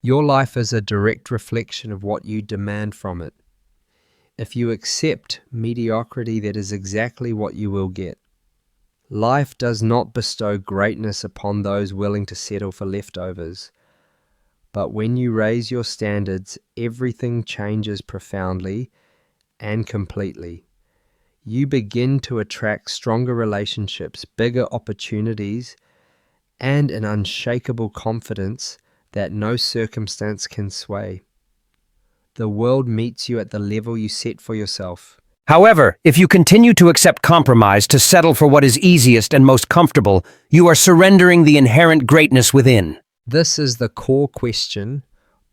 Your life is a direct reflection of what you demand from it. If you accept mediocrity, that is exactly what you will get. Life does not bestow greatness upon those willing to settle for leftovers. But when you raise your standards, everything changes profoundly and completely. You begin to attract stronger relationships, bigger opportunities, and an unshakable confidence that no circumstance can sway. The world meets you at the level you set for yourself. However, if you continue to accept compromise to settle for what is easiest and most comfortable, you are surrendering the inherent greatness within. This is the core question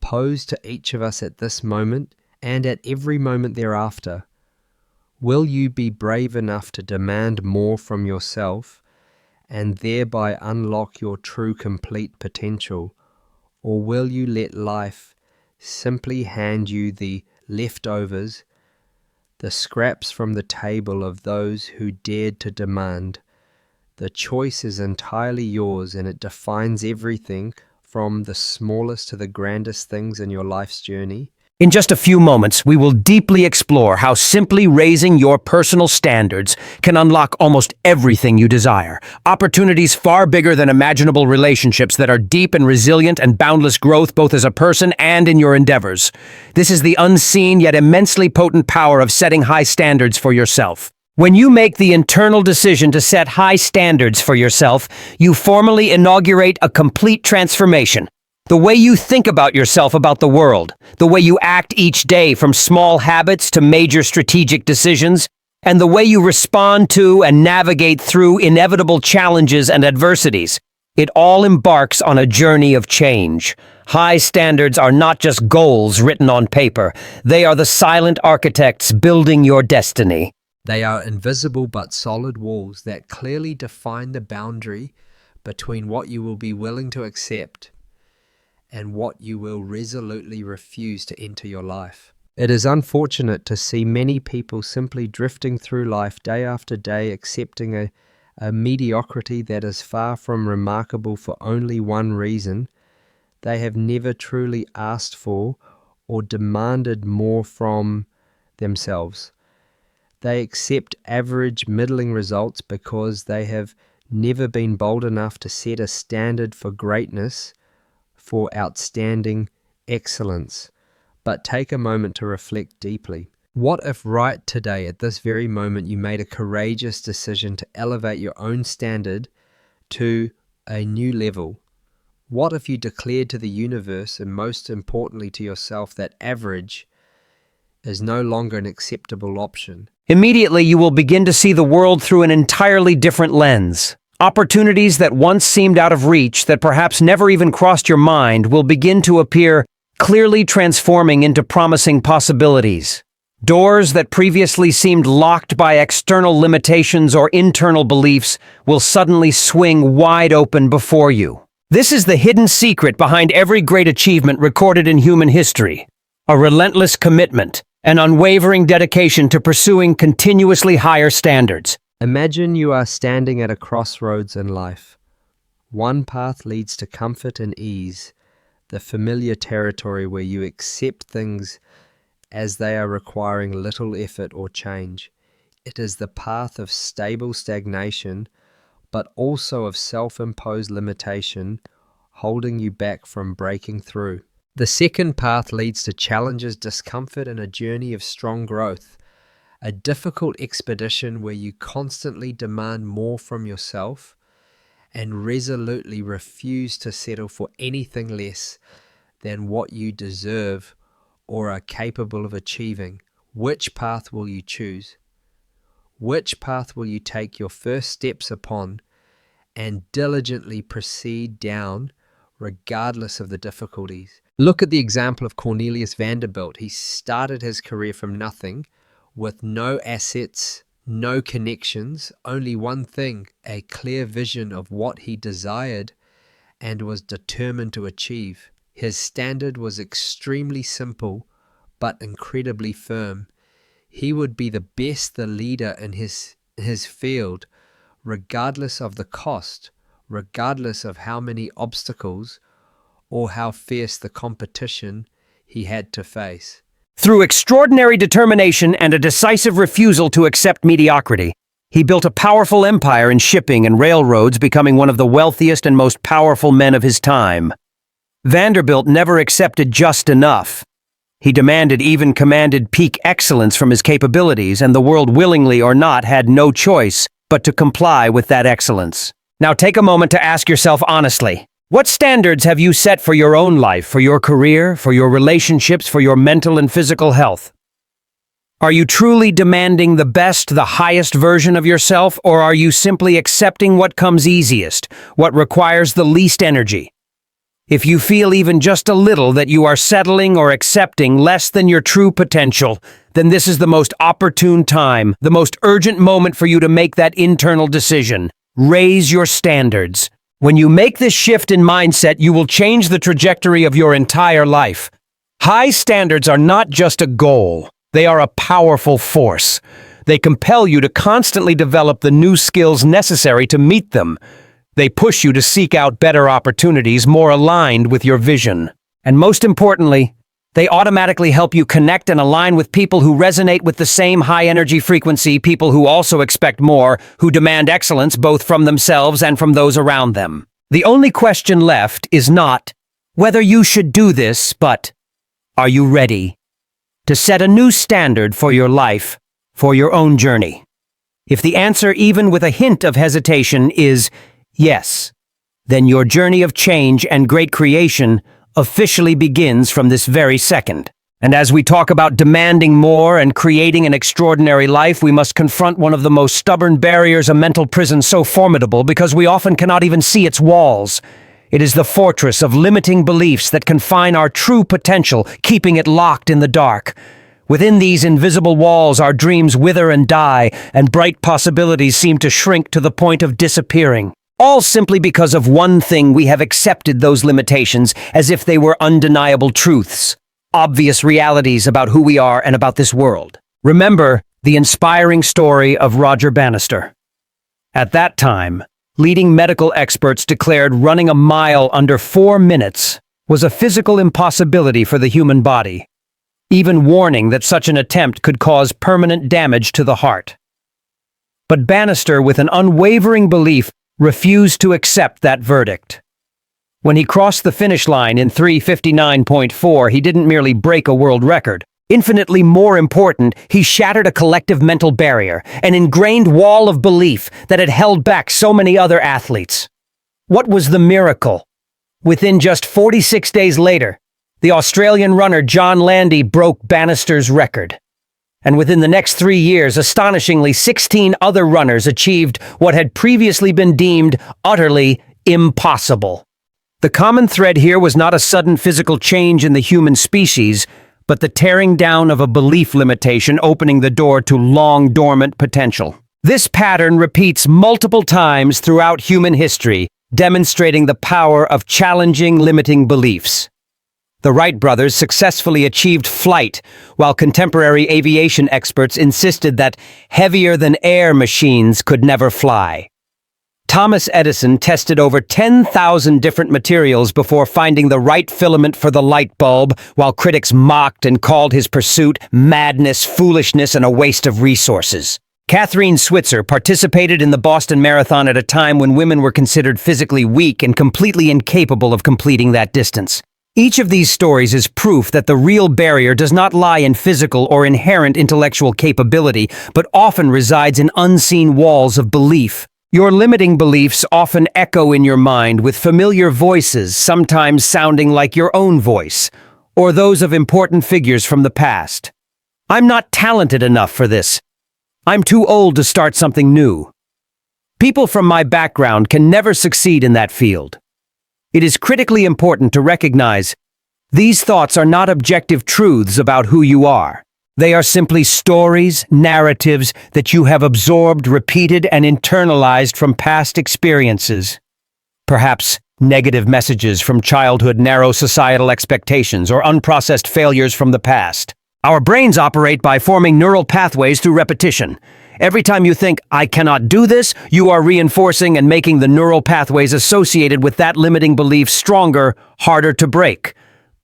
posed to each of us at this moment and at every moment thereafter. Will you be brave enough to demand more from yourself and thereby unlock your true complete potential? Or will you let life simply hand you the leftovers, the scraps from the table of those who dared to demand? The choice is entirely yours, and it defines everything from the smallest to the grandest things in your life's journey. In just a few moments, we will deeply explore how simply raising your personal standards can unlock almost everything you desire. Opportunities far bigger than imaginable relationships that are deep and resilient and boundless growth both as a person and in your endeavors. This is the unseen yet immensely potent power of setting high standards for yourself. When you make the internal decision to set high standards for yourself, you formally inaugurate a complete transformation. The way you think about yourself, about the world, the way you act each day from small habits to major strategic decisions, and the way you respond to and navigate through inevitable challenges and adversities. It all embarks on a journey of change. High standards are not just goals written on paper. They are the silent architects building your destiny. They are invisible but solid walls that clearly define the boundary between what you will be willing to accept and what you will resolutely refuse to enter your life. It is unfortunate to see many people simply drifting through life day after day, accepting a mediocrity that is far from remarkable for only one reason: they have never truly asked for or demanded more from themselves. They accept average, middling results because they have never been bold enough to set a standard for greatness, for outstanding excellence. But take a moment to reflect deeply. What if right today, at this very moment, you made a courageous decision to elevate your own standard to a new level? What if you declared to the universe, and most importantly to yourself, that average is no longer an acceptable option? Immediately, you will begin to see the world through an entirely different lens. Opportunities that once seemed out of reach, that perhaps never even crossed your mind, will begin to appear, clearly transforming into promising possibilities. Doors that previously seemed locked by external limitations or internal beliefs will suddenly swing wide open before you. This is the hidden secret behind every great achievement recorded in human history. A relentless commitment, an unwavering dedication to pursuing continuously higher standards. Imagine you are standing at a crossroads in life. One path leads to comfort and ease, the familiar territory where you accept things as they are, requiring little effort or change. It is the path of stable stagnation, but also of self-imposed limitation, holding you back from breaking through. The second path leads to challenges, discomfort, and a journey of strong growth. A difficult expedition where you constantly demand more from yourself and resolutely refuse to settle for anything less than what you deserve or are capable of achieving. Which path will you choose? Which path will you take your first steps upon and diligently proceed down regardless of the difficulties? Look at the example of Cornelius Vanderbilt. He started his career from nothing, with no assets, no connections, only one thing: a clear vision of what he desired and was determined to achieve. His standard was extremely simple, but incredibly firm. He would be the best, the leader in his field, regardless of the cost, regardless of how many obstacles or how fierce the competition he had to face. Through extraordinary determination and a decisive refusal to accept mediocrity, he built a powerful empire in shipping and railroads, becoming one of the wealthiest and most powerful men of his time. Vanderbilt never accepted just enough. He demanded, even commanded, peak excellence from his capabilities, and the world, willingly or not, had no choice but to comply with that excellence. Now take a moment to ask yourself honestly, what standards have you set for your own life, for your career, for your relationships, for your mental and physical health? Are you truly demanding the best, the highest version of yourself, or are you simply accepting what comes easiest, what requires the least energy? If you feel even just a little that you are settling or accepting less than your true potential, then this is the most opportune time, the most urgent moment for you to make that internal decision. Raise your standards. When you make this shift in mindset, you will change the trajectory of your entire life. High standards are not just a goal. They are a powerful force. They compel you to constantly develop the new skills necessary to meet them. They push you to seek out better opportunities more aligned with your vision. And most importantly, they automatically help you connect and align with people who resonate with the same high-energy frequency, people who also expect more, who demand excellence both from themselves and from those around them. The only question left is not whether you should do this, but are you ready to set a new standard for your life, for your own journey? If the answer, even with a hint of hesitation, is yes, then your journey of change and great creation officially begins from this very second. And as we talk about demanding more and creating an extraordinary life, we must confront one of the most stubborn barriers, a mental prison so formidable because we often cannot even see its walls. It is the fortress of limiting beliefs that confine our true potential, keeping it locked in the dark. Within these invisible walls, our dreams wither and die, and bright possibilities seem to shrink to the point of disappearing. All simply because of one thing: we have accepted those limitations as if they were undeniable truths, obvious realities about who we are and about this world. Remember the inspiring story of Roger Bannister. At that time, leading medical experts declared running a mile under 4 minutes was a physical impossibility for the human body, even warning that such an attempt could cause permanent damage to the heart. But Bannister, with an unwavering belief, refused to accept that verdict. When he crossed the finish line in 3:59.4, he didn't merely break a world record. Infinitely more important, he shattered a collective mental barrier, an ingrained wall of belief that had held back so many other athletes. What was the miracle? Within just 46 days later, the Australian runner John Landy broke Bannister's record. And within the next 3 years, astonishingly, 16 other runners achieved what had previously been deemed utterly impossible. The common thread here was not a sudden physical change in the human species, but the tearing down of a belief limitation, opening the door to long dormant potential. This pattern repeats multiple times throughout human history, demonstrating the power of challenging limiting beliefs. The Wright brothers successfully achieved flight, while contemporary aviation experts insisted that heavier-than-air machines could never fly. Thomas Edison tested over 10,000 different materials before finding the right filament for the light bulb, while critics mocked and called his pursuit madness, foolishness, and a waste of resources. Catherine Switzer participated in the Boston Marathon at a time when women were considered physically weak and completely incapable of completing that distance. Each of these stories is proof that the real barrier does not lie in physical or inherent intellectual capability, but often resides in unseen walls of belief. Your limiting beliefs often echo in your mind with familiar voices, sometimes sounding like your own voice, or those of important figures from the past. I'm not talented enough for this. I'm too old to start something new. People from my background can never succeed in that field. It is critically important to recognize these thoughts are not objective truths about who you are. They are simply stories, narratives that you have absorbed, repeated, and internalized from past experiences. Perhaps negative messages from childhood, narrow societal expectations, or unprocessed failures from the past. Our brains operate by forming neural pathways through repetition. Every time you think, I cannot do this, you are reinforcing and making the neural pathways associated with that limiting belief stronger, harder to break.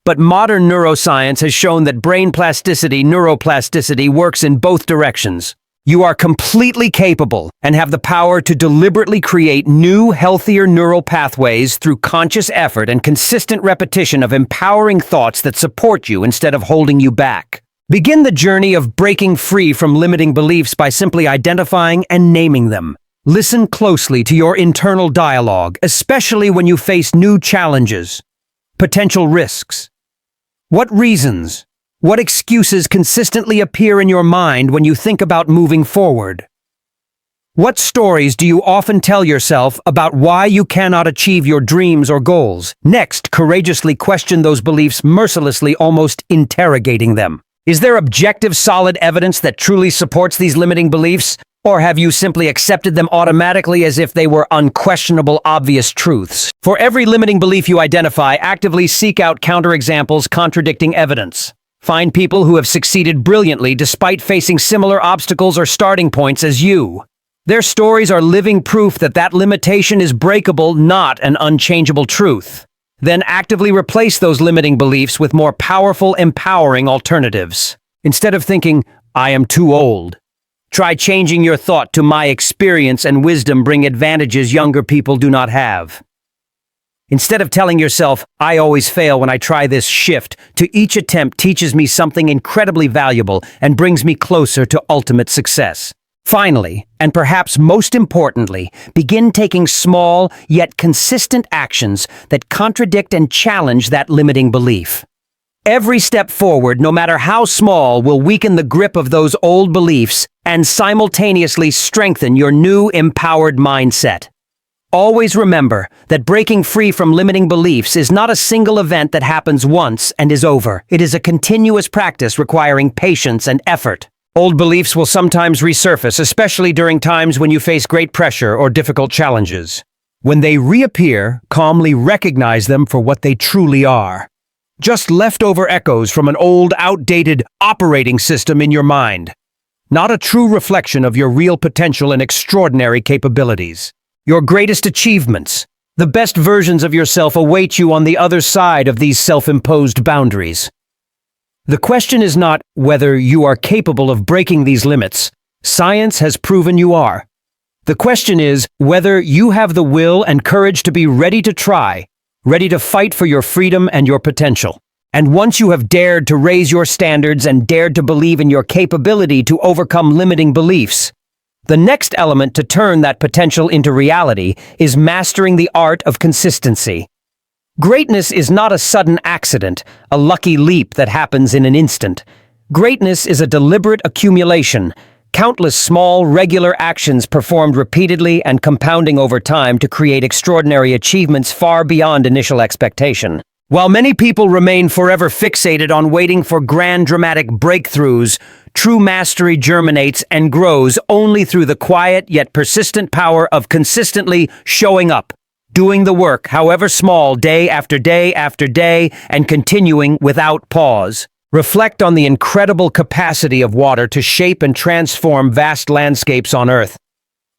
But modern neuroscience has shown that brain plasticity, neuroplasticity, works in both directions. You are completely capable and have the power to deliberately create new, healthier neural pathways through conscious effort and consistent repetition of empowering thoughts that support you instead of holding you back. Begin the journey of breaking free from limiting beliefs by simply identifying and naming them. Listen closely to your internal dialogue, especially when you face new challenges, potential risks. What reasons, what excuses consistently appear in your mind when you think about moving forward? What stories do you often tell yourself about why you cannot achieve your dreams or goals? Next, courageously question those beliefs mercilessly, almost interrogating them. Is there objective, solid evidence that truly supports these limiting beliefs? Or have you simply accepted them automatically as if they were unquestionable, obvious truths? For every limiting belief you identify, actively seek out counterexamples contradicting evidence. Find people who have succeeded brilliantly despite facing similar obstacles or starting points as you. Their stories are living proof that that limitation is breakable, not an unchangeable truth. Then actively replace those limiting beliefs with more powerful, empowering alternatives. Instead of thinking, I am too old, try changing your thought to my experience and wisdom bring advantages younger people do not have. Instead of telling yourself, I always fail when I try this, shift to each attempt teaches me something incredibly valuable and brings me closer to ultimate success. Finally, and perhaps most importantly, begin taking small yet consistent actions that contradict and challenge that limiting belief. Every step forward, no matter how small, will weaken the grip of those old beliefs and simultaneously strengthen your new empowered mindset. Always remember that breaking free from limiting beliefs is not a single event that happens once and is over. It is a continuous practice requiring patience and effort. Old beliefs will sometimes resurface, especially during times when you face great pressure or difficult challenges. When they reappear, calmly recognize them for what they truly are. Just leftover echoes from an old, outdated operating system in your mind. Not a true reflection of your real potential and extraordinary capabilities. Your greatest achievements, the best versions of yourself await you on the other side of these self-imposed boundaries. The question is not whether you are capable of breaking these limits. Science has proven you are. The question is whether you have the will and courage to be ready to try, ready to fight for your freedom and your potential. And once you have dared to raise your standards and dared to believe in your capability to overcome limiting beliefs, the next element to turn that potential into reality is mastering the art of consistency. Greatness is not a sudden accident, a lucky leap that happens in an instant. Greatness is a deliberate accumulation, countless small, regular actions performed repeatedly and compounding over time to create extraordinary achievements far beyond initial expectation. While many people remain forever fixated on waiting for grand dramatic breakthroughs, true mastery germinates and grows only through the quiet yet persistent power of consistently showing up, doing the work, however small, day after day after day, and continuing without pause. Reflect on the incredible capacity of water to shape and transform vast landscapes on Earth.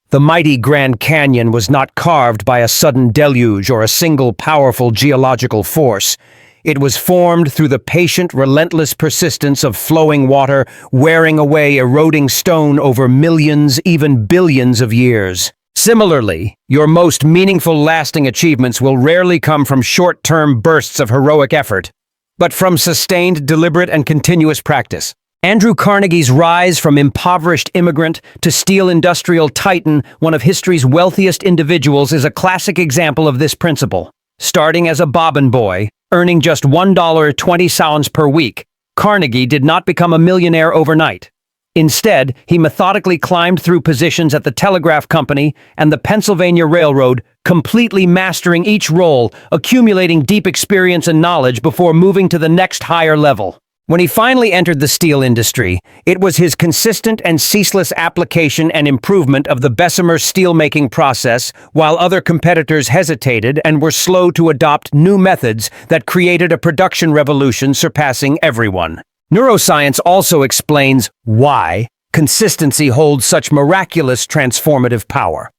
The mighty Grand Canyon was not carved by a sudden deluge or a single powerful geological force. It was formed through the patient, relentless persistence of flowing water, wearing away eroding stone over millions, even billions of years. Similarly, your most meaningful, lasting achievements will rarely come from short-term bursts of heroic effort, but from sustained, deliberate, and continuous practice. Andrew Carnegie's rise from impoverished immigrant to steel industrial titan, one of history's wealthiest individuals, is a classic example of this principle. Starting as a bobbin boy, earning just $1.20 per week, Carnegie did not become a millionaire overnight. Instead, he methodically climbed through positions at the Telegraph Company and the Pennsylvania Railroad, completely mastering each role, accumulating deep experience and knowledge before moving to the next higher level. When he finally entered the steel industry, it was his consistent and ceaseless application and improvement of the Bessemer steelmaking process, while other competitors hesitated and were slow to adopt new methods that created a production revolution surpassing everyone. Neuroscience also explains why consistency holds such miraculous transformative power.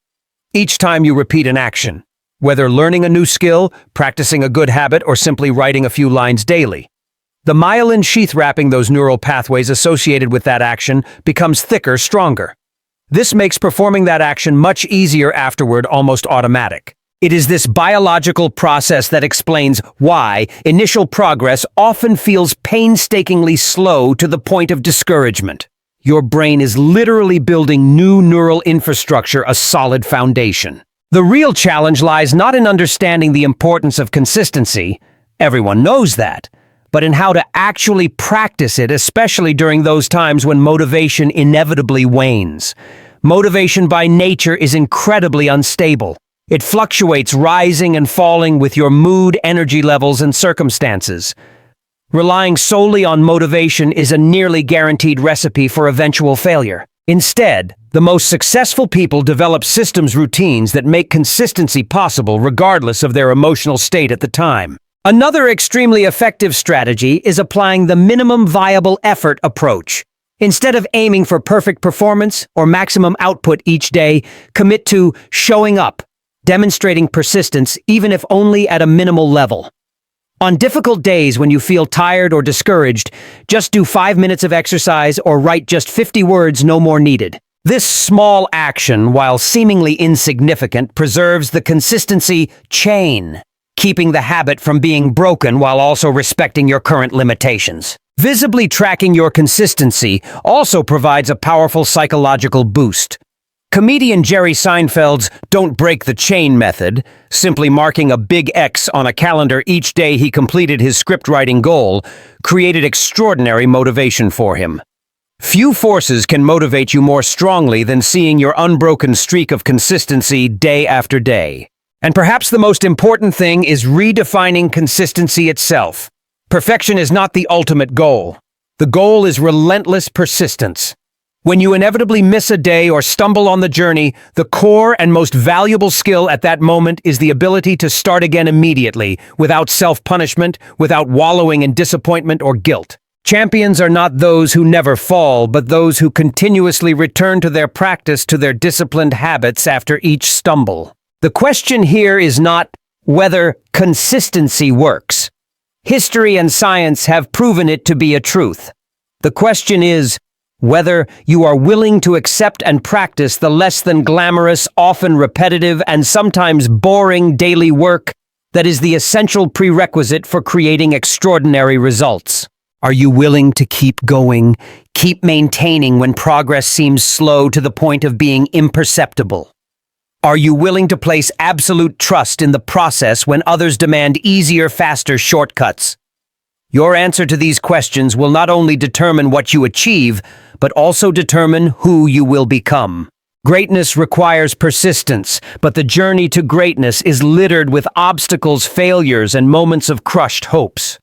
Each time you repeat an action, whether learning a new skill, practicing a good habit, or simply writing a few lines daily, the myelin sheath wrapping those neural pathways associated with that action becomes thicker, stronger. This makes performing that action much easier afterward, almost automatic. It is this biological process that explains why initial progress often feels painstakingly slow to the point of discouragement. Your brain is literally building new neural infrastructure, a solid foundation. The real challenge lies not in understanding the importance of consistency, everyone knows that, but in how to actually practice it, especially during those times when motivation inevitably wanes. Motivation by nature is incredibly unstable. It fluctuates, rising and falling with your mood, energy levels, and circumstances. Relying solely on motivation is a nearly guaranteed recipe for eventual failure. Instead, the most successful people develop systems routines that make consistency possible regardless of their emotional state at the time. Another extremely effective strategy is applying the minimum viable effort approach. Instead of aiming for perfect performance or maximum output each day, commit to showing up, demonstrating persistence even if only at a minimal level. On difficult days when you feel tired or discouraged, just do 5 minutes of exercise or write just 50 words, no more needed. This small action, while seemingly insignificant, preserves the consistency chain, keeping the habit from being broken while also respecting your current limitations. Visibly tracking your consistency also provides a powerful psychological boost. Comedian Jerry Seinfeld's "Don't Break the Chain" method, simply marking a big X on a calendar each day he completed his script-writing goal, created extraordinary motivation for him. Few forces can motivate you more strongly than seeing your unbroken streak of consistency day after day. And perhaps the most important thing is redefining consistency itself. Perfection is not the ultimate goal. The goal is relentless persistence. When you inevitably miss a day or stumble on the journey, the core and most valuable skill at that moment is the ability to start again immediately, without self-punishment, without wallowing in disappointment or guilt. Champions are not those who never fall, but those who continuously return to their practice, to their disciplined habits after each stumble. The question here is not whether consistency works. History and science have proven it to be a truth. The question is whether you are willing to accept and practice the less than glamorous, often repetitive, and sometimes boring daily work that is the essential prerequisite for creating extraordinary results. Are you willing to keep going, keep maintaining when progress seems slow to the point of being imperceptible? Are you willing to place absolute trust in the process when others demand easier, faster shortcuts? Your answer to these questions will not only determine what you achieve, but also determine who you will become. Greatness requires persistence, but the journey to greatness is littered with obstacles, failures, and moments of crushed hopes.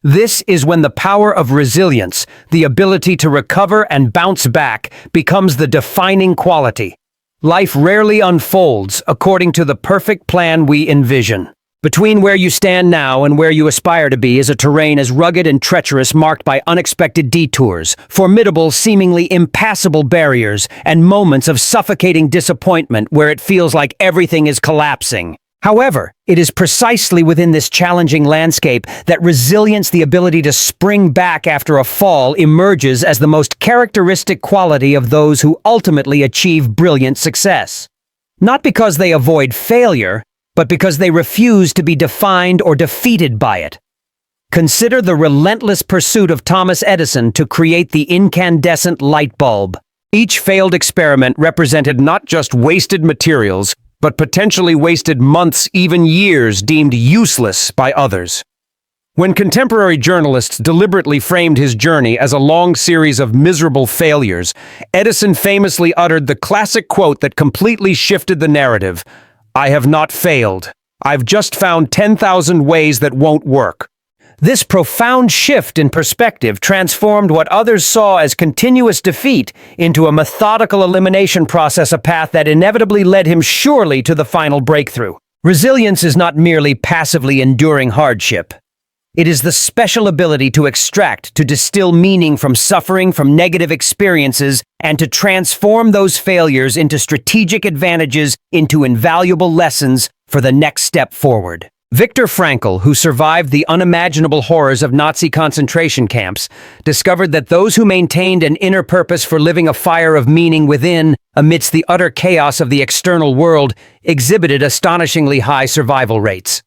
This is when the power of resilience, the ability to recover and bounce back, becomes the defining quality. Life rarely unfolds according to the perfect plan we envision. Between where you stand now and where you aspire to be is a terrain as rugged and treacherous, marked by unexpected detours, formidable, seemingly impassable barriers, and moments of suffocating disappointment where it feels like everything is collapsing. However, it is precisely within this challenging landscape that resilience, the ability to spring back after a fall, emerges as the most characteristic quality of those who ultimately achieve brilliant success. Not because they avoid failure, but because they refuse to be defined or defeated by it. Consider the relentless pursuit of Thomas Edison to create the incandescent light bulb. Each failed experiment represented not just wasted materials, but potentially wasted months, even years, deemed useless by others. When contemporary journalists deliberately framed his journey as a long series of miserable failures, Edison famously uttered the classic quote that completely shifted the narrative: "I have not failed. I've just found 10,000 ways that won't work." This profound shift in perspective transformed what others saw as continuous defeat into a methodical elimination process, a path that inevitably led him surely to the final breakthrough. Resilience is not merely passively enduring hardship. It is the special ability to extract, to distill meaning from suffering, from negative experiences, and to transform those failures into strategic advantages, into invaluable lessons for the next step forward. Viktor Frankl, who survived the unimaginable horrors of Nazi concentration camps, discovered that those who maintained an inner purpose for living a fire of meaning within, amidst the utter chaos of the external world, exhibited astonishingly high survival rates.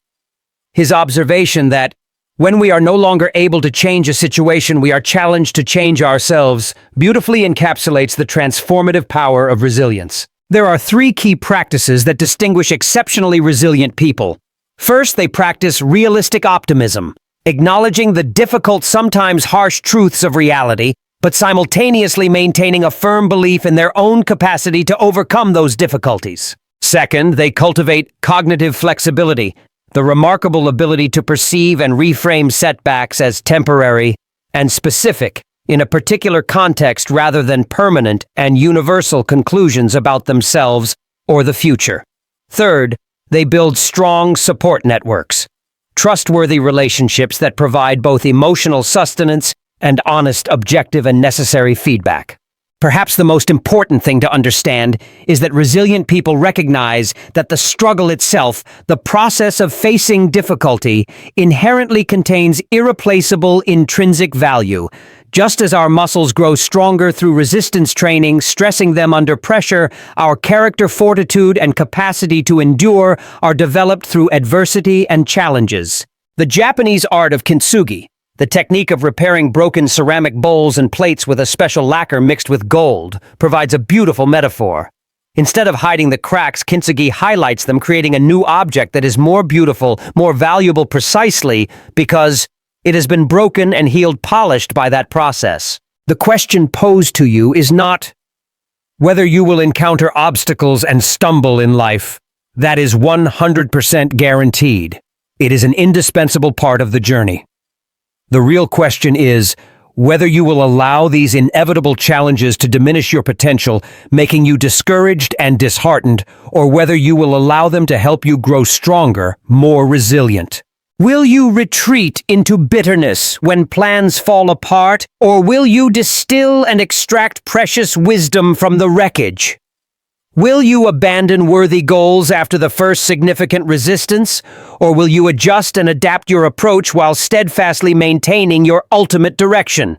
His observation that, when we are no longer able to change a situation, we are challenged to change ourselves, beautifully encapsulates the transformative power of resilience. There are 3 key practices that distinguish exceptionally resilient people. First, they practice realistic optimism, acknowledging the difficult, sometimes harsh truths of reality, but simultaneously maintaining a firm belief in their own capacity to overcome those difficulties. Second, they cultivate cognitive flexibility, the remarkable ability to perceive and reframe setbacks as temporary and specific in a particular context rather than permanent and universal conclusions about themselves or the future. Third, they build strong support networks, trustworthy relationships that provide both emotional sustenance and honest, objective, and necessary feedback. Perhaps the most important thing to understand is that resilient people recognize that the struggle itself, the process of facing difficulty, inherently contains irreplaceable intrinsic value. Just as our muscles grow stronger through resistance training, stressing them under pressure, our character fortitude and capacity to endure are developed through adversity and challenges. The Japanese art of kintsugi, the technique of repairing broken ceramic bowls and plates with a special lacquer mixed with gold, provides a beautiful metaphor. Instead of hiding the cracks, kintsugi highlights them, creating a new object that is more beautiful, more valuable precisely because it has been broken and healed, polished by that process. The question posed to you is not whether you will encounter obstacles and stumble in life. That is 100% guaranteed. It is an indispensable part of the journey. The real question is whether you will allow these inevitable challenges to diminish your potential, making you discouraged and disheartened, or whether you will allow them to help you grow stronger, more resilient. Will you retreat into bitterness when plans fall apart, or will you distill and extract precious wisdom from the wreckage? Will you abandon worthy goals after the first significant resistance, or will you adjust and adapt your approach while steadfastly maintaining your ultimate direction?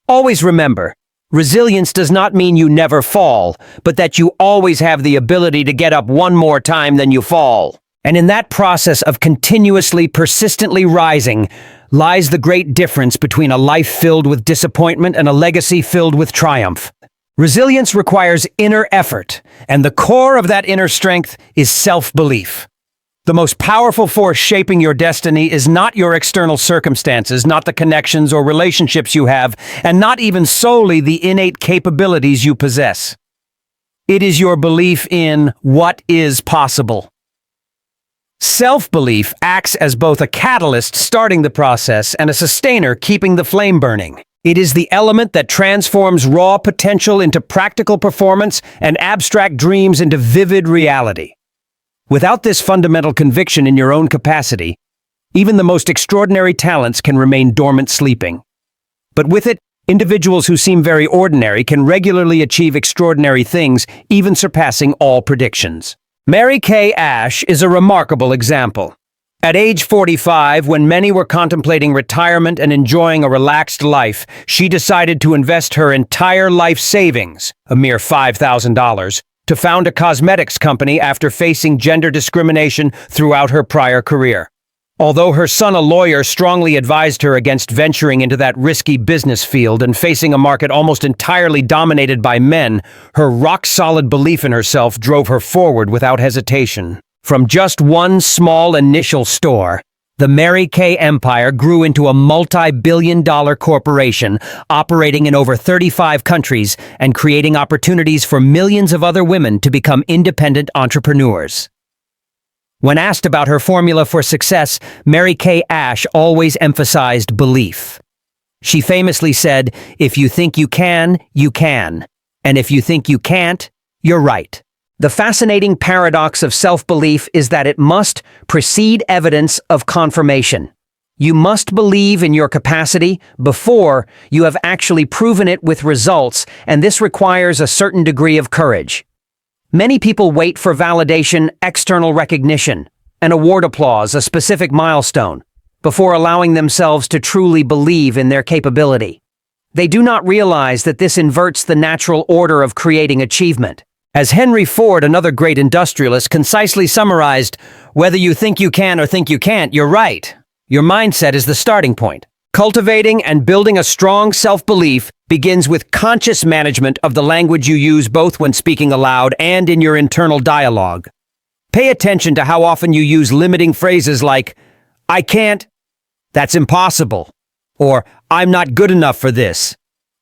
Always remember, resilience does not mean you never fall, but that you always have the ability to get up one more time than you fall. And in that process of continuously, persistently rising, lies the great difference between a life filled with disappointment and a legacy filled with triumph. Resilience requires inner effort, and the core of that inner strength is self-belief. The most powerful force shaping your destiny is not your external circumstances, not the connections or relationships you have, and not even solely the innate capabilities you possess. It is your belief in what is possible. Self-belief acts as both a catalyst starting the process and a sustainer keeping the flame burning. It is the element that transforms raw potential into practical performance and abstract dreams into vivid reality. Without this fundamental conviction in your own capacity, even the most extraordinary talents can remain dormant, sleeping. But with it, individuals who seem very ordinary can regularly achieve extraordinary things, even surpassing all predictions. Mary Kay Ash is a remarkable example. At age 45, when many were contemplating retirement and enjoying a relaxed life, she decided to invest her entire life savings, a mere $5,000, to found a cosmetics company after facing gender discrimination throughout her prior career. Although her son, a lawyer, strongly advised her against venturing into that risky business field and facing a market almost entirely dominated by men, her rock-solid belief in herself drove her forward without hesitation. From just one small initial store, the Mary Kay empire grew into a multi-billion-dollar corporation operating in over 35 countries and creating opportunities for millions of other women to become independent entrepreneurs. When asked about her formula for success, Mary Kay Ash always emphasized belief. She famously said, "If you think you can, you can. And if you think you can't, you're right." The fascinating paradox of self-belief is that it must precede evidence of confirmation. You must believe in your capacity before you have actually proven it with results, and this requires a certain degree of courage. Many people wait for validation, external recognition, an award applause, a specific milestone, before allowing themselves to truly believe in their capability. They do not realize that this inverts the natural order of creating achievement. As Henry Ford, another great industrialist, concisely summarized, whether you think you can or think you can't, you're right. Your mindset is the starting point. Cultivating and building a strong self-belief begins with conscious management of the language you use both when speaking aloud and in your internal dialogue. Pay attention to how often you use limiting phrases like, "I can't," "That's impossible," or "I'm not good enough for this."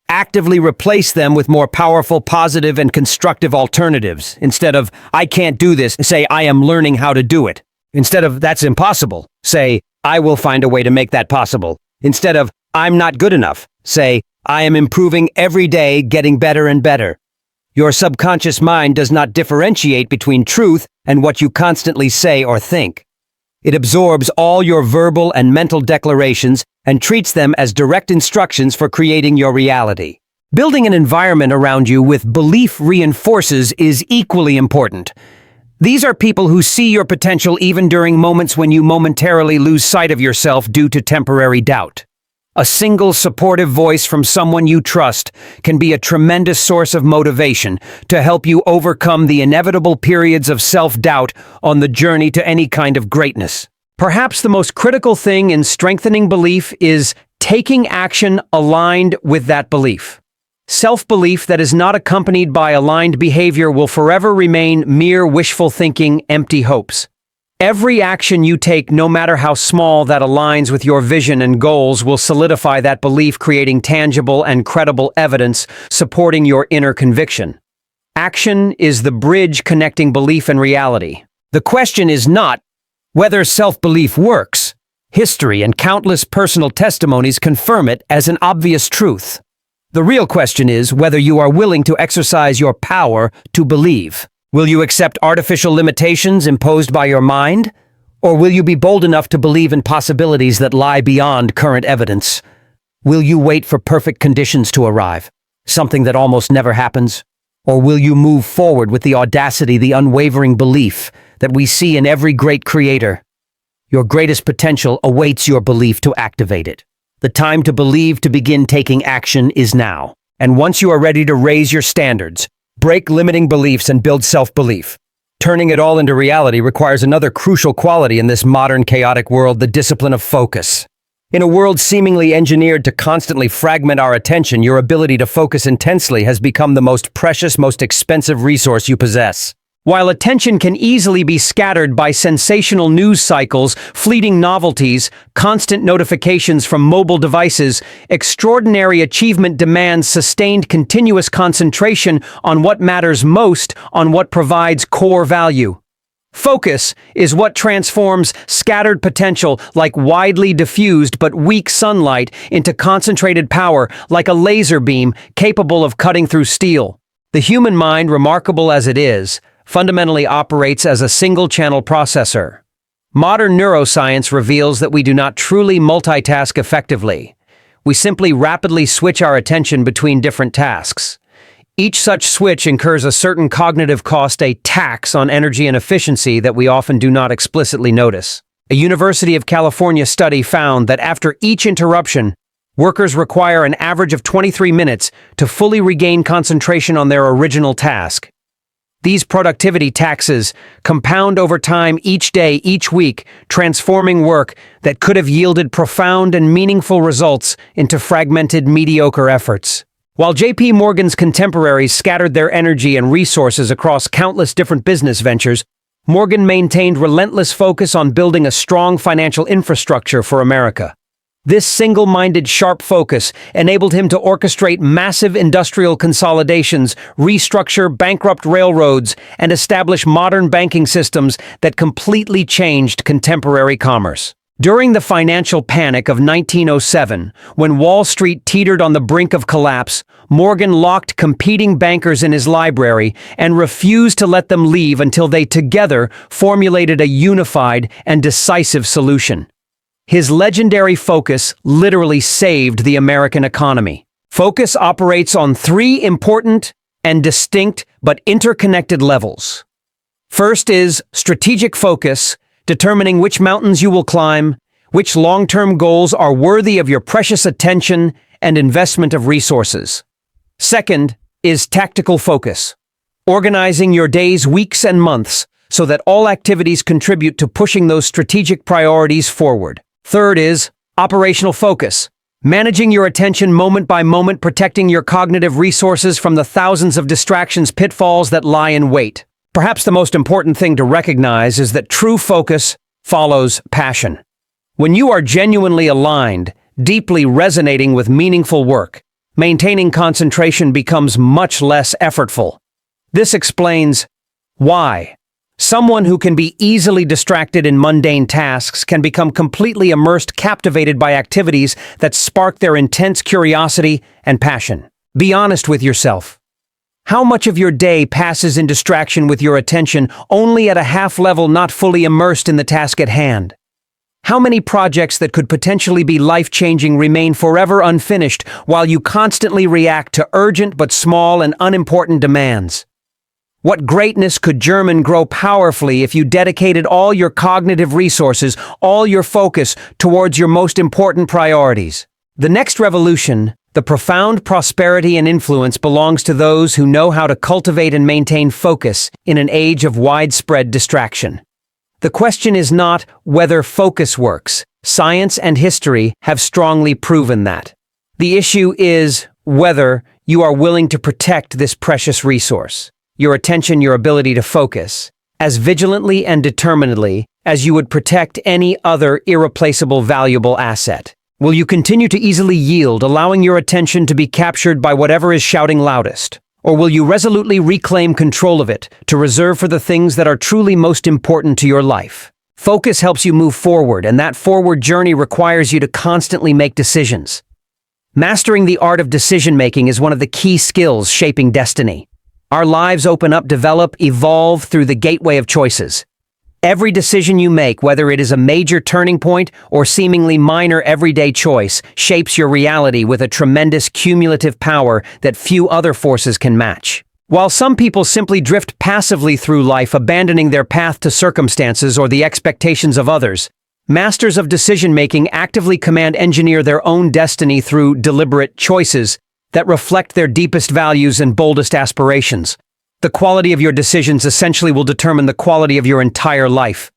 Actively replace them with more powerful, positive, and constructive alternatives. Instead of, "I can't do this," say, "I am learning how to do it." Instead of, "That's impossible," say, "I will find a way to make that possible." Instead of, "I'm not good enough," say, "I am improving every day, getting better and better." Your subconscious mind does not differentiate between truth and what you constantly say or think. It absorbs all your verbal and mental declarations and treats them as direct instructions for creating your reality. Building an environment around you with belief reinforcers is equally important. These are people who see your potential even during moments when you momentarily lose sight of yourself due to temporary doubt. A single supportive voice from someone you trust can be a tremendous source of motivation to help you overcome the inevitable periods of self-doubt on the journey to any kind of greatness. Perhaps the most critical thing in strengthening belief is taking action aligned with that belief. Self-belief that is not accompanied by aligned behavior will forever remain mere wishful thinking, empty hopes. Every action you take, no matter how small, that aligns with your vision and goals will solidify that belief, creating tangible and credible evidence supporting your inner conviction. Action is the bridge connecting belief and reality. The question is not whether self-belief works. History and countless personal testimonies confirm it as an obvious truth. The real question is whether you are willing to exercise your power to believe. Will you accept artificial limitations imposed by your mind? Or will you be bold enough to believe in possibilities that lie beyond current evidence? Will you wait for perfect conditions to arrive, something that almost never happens? Or will you move forward with the audacity, the unwavering belief that we see in every great creator? Your greatest potential awaits your belief to activate it. The time to believe, to begin taking action, is now. And once you are ready to raise your standards, break limiting beliefs and build self-belief. Turning it all into reality requires another crucial quality in this modern chaotic world: the discipline of focus. In a world seemingly engineered to constantly fragment our attention, your ability to focus intensely has become the most precious, most expensive resource you possess. While attention can easily be scattered by sensational news cycles, fleeting novelties, constant notifications from mobile devices, extraordinary achievement demands sustained continuous concentration on what matters most, on what provides core value. Focus is what transforms scattered potential, like widely diffused but weak sunlight, into concentrated power, like a laser beam capable of cutting through steel. The human mind, remarkable as it is, fundamentally operates as a single-channel processor. Modern neuroscience reveals that we do not truly multitask effectively. We simply rapidly switch our attention between different tasks. Each such switch incurs a certain cognitive cost, a tax on energy and efficiency that we often do not explicitly notice. A University of California study found that after each interruption, workers require an average of 23 minutes to fully regain concentration on their original task. These productivity taxes compound over time, each day, each week, transforming work that could have yielded profound and meaningful results into fragmented, mediocre efforts. While J.P. Morgan's contemporaries scattered their energy and resources across countless different business ventures, Morgan maintained relentless focus on building a strong financial infrastructure for America. This single-minded, sharp focus enabled him to orchestrate massive industrial consolidations, restructure bankrupt railroads, and establish modern banking systems that completely changed contemporary commerce. During the financial panic of 1907, when Wall Street teetered on the brink of collapse, Morgan locked competing bankers in his library and refused to let them leave until they together formulated a unified and decisive solution. His legendary focus literally saved the American economy. Focus operates on three important and distinct but interconnected levels. First is strategic focus, determining which mountains you will climb, which long-term goals are worthy of your precious attention and investment of resources. Second is tactical focus, organizing your days, weeks, and months so that all activities contribute to pushing those strategic priorities forward. Third is operational focus, managing your attention moment by moment, protecting your cognitive resources from the thousands of distractions, pitfalls that lie in wait. Perhaps the most important thing to recognize is that true focus follows passion. When you are genuinely aligned, deeply resonating with meaningful work, maintaining concentration becomes much less effortful. This explains why someone who can be easily distracted in mundane tasks can become completely immersed, captivated by activities that spark their intense curiosity and passion. Be honest with yourself. How much of your day passes in distraction with your attention only at a half level, not fully immersed in the task at hand? How many projects that could potentially be life-changing remain forever unfinished while you constantly react to urgent but small and unimportant demands? What greatness could German grow powerfully if you dedicated all your cognitive resources, all your focus towards your most important priorities? The next revolution, the profound prosperity and influence, belongs to those who know how to cultivate and maintain focus in an age of widespread distraction. The question is not whether focus works. Science and history have strongly proven that. The issue is whether you are willing to protect this precious resource, your attention, your ability to focus, as vigilantly and determinedly as you would protect any other irreplaceable valuable asset. Will you continue to easily yield, allowing your attention to be captured by whatever is shouting loudest? Or will you resolutely reclaim control of it to reserve for the things that are truly most important to your life? Focus helps you move forward, and that forward journey requires you to constantly make decisions. Mastering the art of decision-making is one of the key skills shaping destiny. Our lives open up, develop, evolve through the gateway of choices. Every decision you make, whether it is a major turning point or seemingly minor everyday choice, shapes your reality with a tremendous cumulative power that few other forces can match. While some people simply drift passively through life, abandoning their path to circumstances or the expectations of others, masters of decision-making actively engineer their own destiny through deliberate choices that reflect their deepest values and boldest aspirations. The quality of your decisions essentially will determine the quality of your entire life.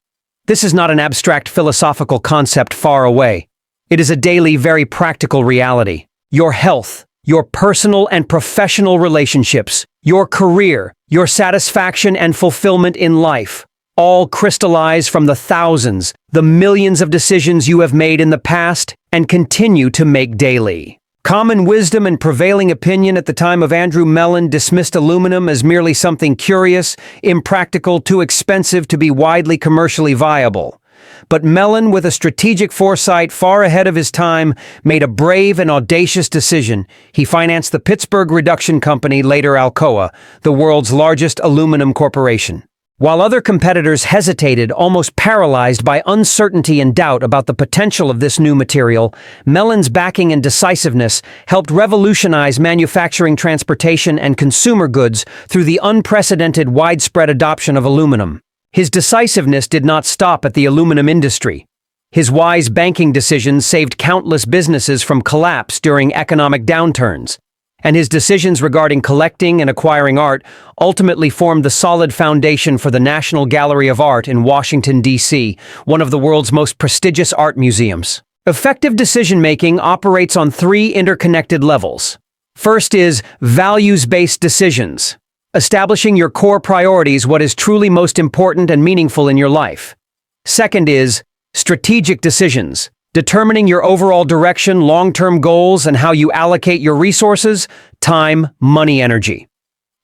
This is not an abstract philosophical concept far away. It is a daily, very practical reality. Your health, your personal and professional relationships, your career, your satisfaction and fulfillment in life, all crystallize from the thousands, the millions of decisions you have made in the past and continue to make daily. Common wisdom and prevailing opinion at the time of Andrew Mellon dismissed aluminum as merely something curious, impractical, too expensive to be widely commercially viable. But Mellon, with a strategic foresight far ahead of his time, made a brave and audacious decision. He financed the Pittsburgh Reduction Company, later Alcoa, the world's largest aluminum corporation. While other competitors hesitated, almost paralyzed by uncertainty and doubt about the potential of this new material, Mellon's backing and decisiveness helped revolutionize manufacturing, transportation, and consumer goods through the unprecedented widespread adoption of aluminum. His decisiveness did not stop at the aluminum industry. His wise banking decisions saved countless businesses from collapse during economic downturns. And his decisions regarding collecting and acquiring art ultimately formed the solid foundation for the National Gallery of Art in Washington, D.C., one of the world's most prestigious art museums. Effective decision-making operates on three interconnected levels. First is values-based decisions, establishing your core priorities, what is truly most important and meaningful in your life. Second is strategic decisions, determining your overall direction, long-term goals, and how you allocate your resources, time, money, energy.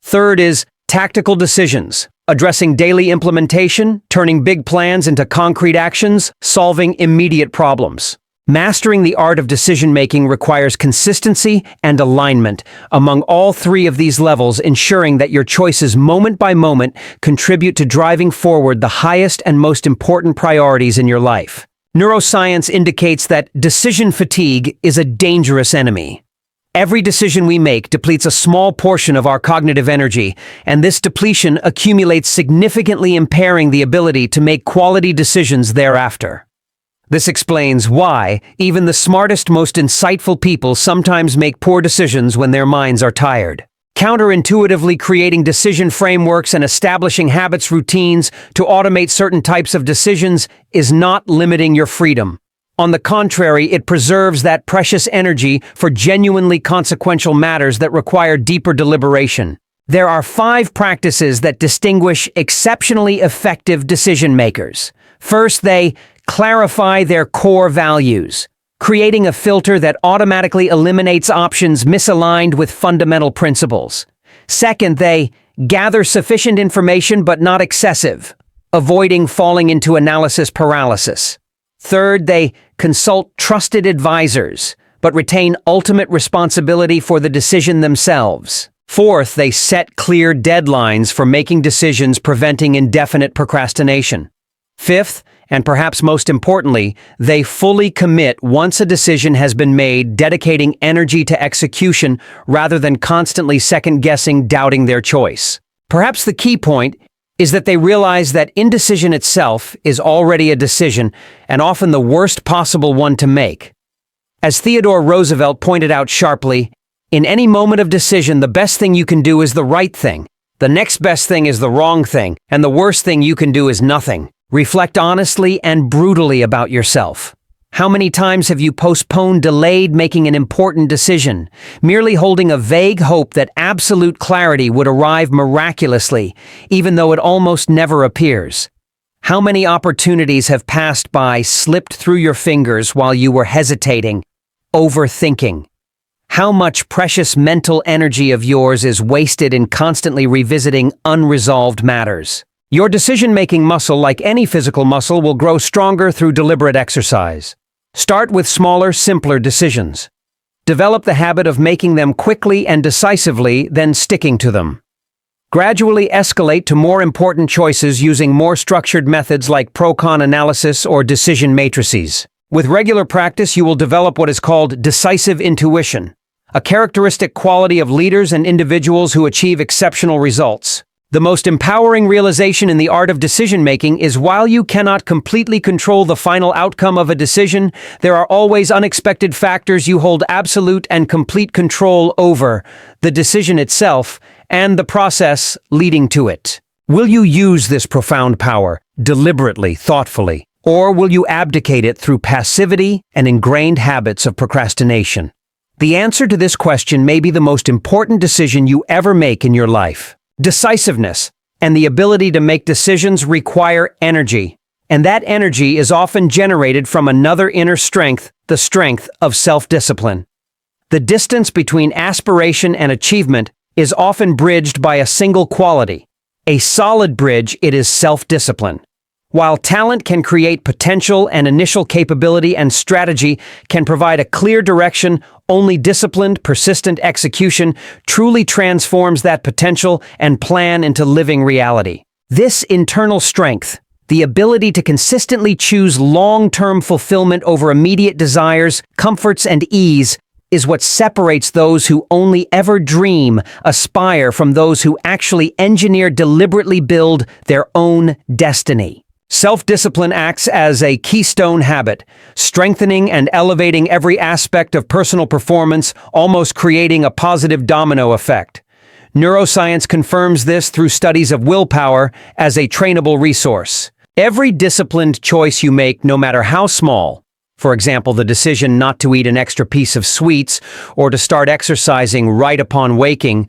Third is tactical decisions, addressing daily implementation, turning big plans into concrete actions, solving immediate problems. Mastering the art of decision-making requires consistency and alignment among all three of these levels, ensuring that your choices moment by moment contribute to driving forward the highest and most important priorities in your life. Neuroscience indicates that decision fatigue is a dangerous enemy. Every decision we make depletes a small portion of our cognitive energy, and this depletion accumulates, significantly impairing the ability to make quality decisions thereafter. This explains why even the smartest, most insightful people sometimes make poor decisions when their minds are tired. Counterintuitively, creating decision frameworks and establishing habits, routines to automate certain types of decisions is not limiting your freedom. On the contrary, it preserves that precious energy for genuinely consequential matters that require deeper deliberation. There are 5 practices that distinguish exceptionally effective decision makers. First, they clarify their core values, creating a filter that automatically eliminates options misaligned with fundamental principles. Second, they gather sufficient information but not excessive, avoiding falling into analysis paralysis. Third, they consult trusted advisors, but retain ultimate responsibility for the decision themselves. Fourth, they set clear deadlines for making decisions, preventing indefinite procrastination. Fifth, and perhaps most importantly, they fully commit once a decision has been made, dedicating energy to execution rather than constantly second-guessing, doubting their choice. Perhaps the key point is that they realize that indecision itself is already a decision, and often the worst possible one to make. As Theodore Roosevelt pointed out sharply, in any moment of decision, the best thing you can do is the right thing. The next best thing is the wrong thing, and the worst thing you can do is nothing. Reflect honestly and brutally about yourself. How many times have you postponed, delayed making an important decision, merely holding a vague hope that absolute clarity would arrive miraculously, even though it almost never appears? How many opportunities have passed by, slipped through your fingers while you were hesitating, overthinking? How much precious mental energy of yours is wasted in constantly revisiting unresolved matters? Your decision-making muscle, like any physical muscle, will grow stronger through deliberate exercise. Start with smaller, simpler decisions. Develop the habit of making them quickly and decisively, then sticking to them. Gradually escalate to more important choices using more structured methods like pro-con analysis or decision matrices. With regular practice, you will develop what is called decisive intuition, a characteristic quality of leaders and individuals who achieve exceptional results. The most empowering realization in the art of decision-making is while you cannot completely control the final outcome of a decision, there are always unexpected factors you hold absolute and complete control over: the decision itself and the process leading to it. Will you use this profound power deliberately, thoughtfully, or will you abdicate it through passivity and ingrained habits of procrastination? The answer to this question may be the most important decision you ever make in your life. Decisiveness and the ability to make decisions require energy, and that energy is often generated from another inner strength, the strength of self-discipline. The distance between aspiration and achievement is often bridged by a single quality. A solid bridge, it is self-discipline. While talent can create potential and initial capability, and strategy can provide a clear direction, only disciplined, persistent execution truly transforms that potential and plan into living reality. This internal strength, the ability to consistently choose long-term fulfillment over immediate desires, comforts, and ease, is what separates those who only ever dream, aspire, from those who actually engineer, deliberately build their own destiny. Self-discipline acts as a keystone habit, strengthening and elevating every aspect of personal performance, almost creating a positive domino effect. Neuroscience confirms this through studies of willpower as a trainable resource. Every disciplined choice you make, no matter how small, for example, the decision not to eat an extra piece of sweets or to start exercising right upon waking,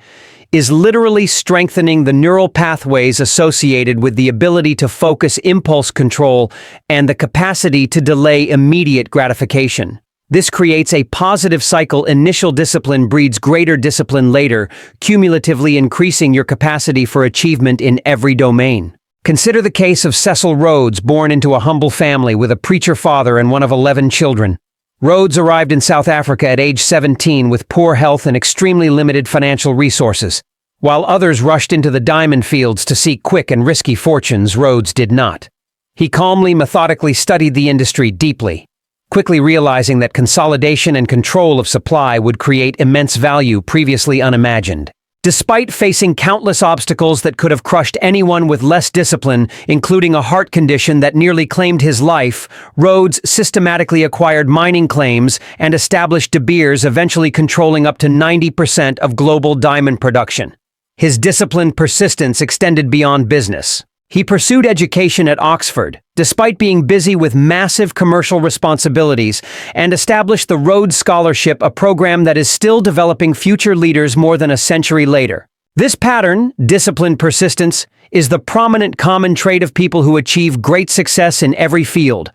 is literally strengthening the neural pathways associated with the ability to focus, impulse control, and the capacity to delay immediate gratification. This creates a positive cycle. Initial discipline breeds greater discipline later, cumulatively increasing your capacity for achievement in every domain. Consider the case of Cecil Rhodes, born into a humble family with a preacher father and one of 11 children. Rhodes arrived in South Africa at age 17 with poor health and extremely limited financial resources. While others rushed into the diamond fields to seek quick and risky fortunes, Rhodes did not. He calmly, methodically studied the industry deeply, quickly realizing that consolidation and control of supply would create immense value previously unimagined. Despite facing countless obstacles that could have crushed anyone with less discipline, including a heart condition that nearly claimed his life, Rhodes systematically acquired mining claims and established De Beers, eventually controlling up to 90% of global diamond production. His disciplined persistence extended beyond business. He pursued education at Oxford, despite being busy with massive commercial responsibilities, and established the Rhodes Scholarship, a program that is still developing future leaders more than a century later. This pattern, disciplined persistence, is the prominent common trait of people who achieve great success in every field.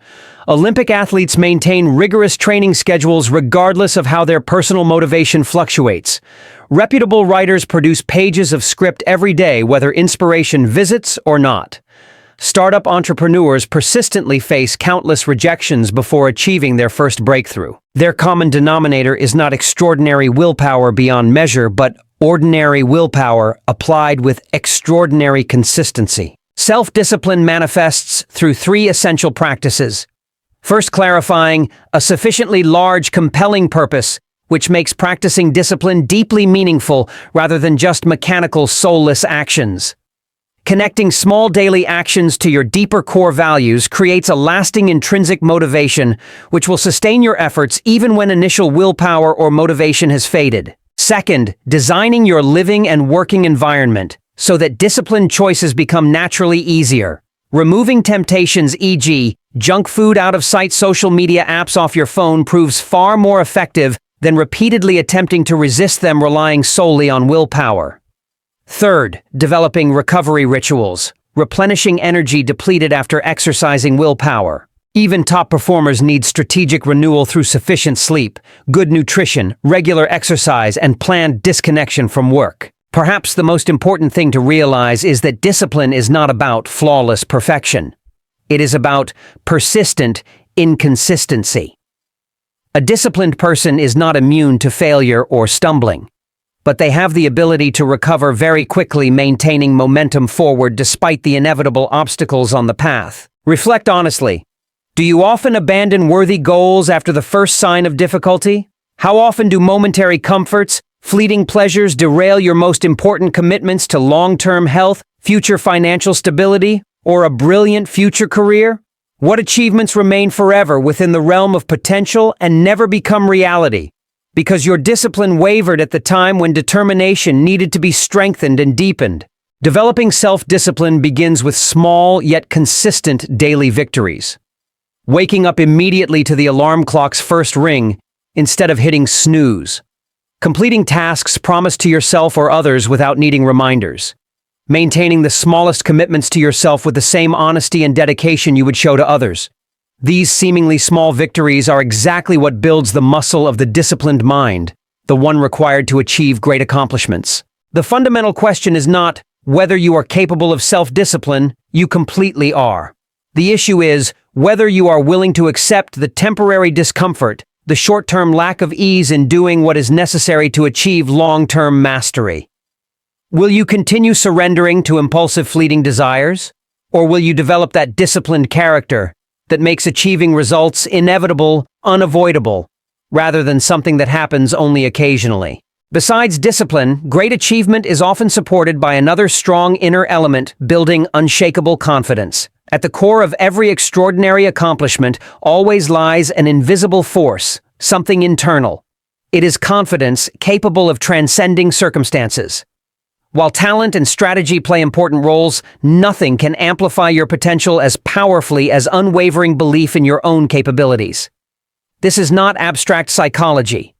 Olympic athletes maintain rigorous training schedules regardless of how their personal motivation fluctuates. Reputable writers produce pages of script every day, whether inspiration visits or not. Startup entrepreneurs persistently face countless rejections before achieving their first breakthrough. Their common denominator is not extraordinary willpower beyond measure, but ordinary willpower applied with extraordinary consistency. Self-discipline manifests through three essential practices. First, clarifying a sufficiently large, compelling purpose, which makes practicing discipline deeply meaningful rather than just mechanical, soulless actions. Connecting small daily actions to your deeper core values creates a lasting intrinsic motivation, which will sustain your efforts even when initial willpower or motivation has faded. Second, designing your living and working environment so that disciplined choices become naturally easier. Removing temptations, e.g., junk food out of sight, social media apps off your phone, proves far more effective than repeatedly attempting to resist them relying solely on willpower. Third, developing recovery rituals, replenishing energy depleted after exercising willpower. Even top performers need strategic renewal through sufficient sleep, good nutrition, regular exercise, and planned disconnection from work. Perhaps the most important thing to realize is that discipline is not about flawless perfection. It is about persistent inconsistency. A disciplined person is not immune to failure or stumbling, but they have the ability to recover very quickly, maintaining momentum forward despite the inevitable obstacles on the path. Reflect honestly. Do you often abandon worthy goals after the first sign of difficulty? How often do momentary comforts, fleeting pleasures derail your most important commitments to long-term health, future financial stability, or a brilliant future career? What achievements remain forever within the realm of potential and never become reality? Because your discipline wavered at the time when determination needed to be strengthened and deepened. Developing self-discipline begins with small yet consistent daily victories. Waking up immediately to the alarm clock's first ring instead of hitting snooze. Completing tasks promised to yourself or others without needing reminders. Maintaining the smallest commitments to yourself with the same honesty and dedication you would show to others. These seemingly small victories are exactly what builds the muscle of the disciplined mind, the one required to achieve great accomplishments. The fundamental question is not whether you are capable of self-discipline. You completely are. The issue is whether you are willing to accept the temporary discomfort, the short-term lack of ease in doing what is necessary to achieve long-term mastery. Will you continue surrendering to impulsive, fleeting desires? Or will you develop that disciplined character that makes achieving results inevitable, unavoidable, rather than something that happens only occasionally? Besides discipline, great achievement is often supported by another strong inner element: building unshakable confidence. At the core of every extraordinary accomplishment always lies an invisible force, something internal. It is confidence capable of transcending circumstances. While talent and strategy play important roles, nothing can amplify your potential as powerfully as unwavering belief in your own capabilities. This is not abstract psychology.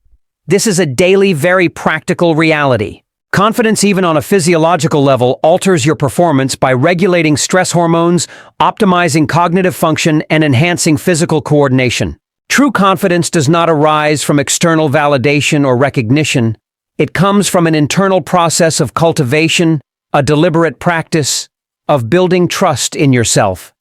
This is a daily, very practical reality. Confidence, even on a physiological level, alters your performance by regulating stress hormones, optimizing cognitive function, and enhancing physical coordination. True confidence does not arise from external validation or recognition. It comes from an internal process of cultivation, a deliberate practice of building trust in yourself.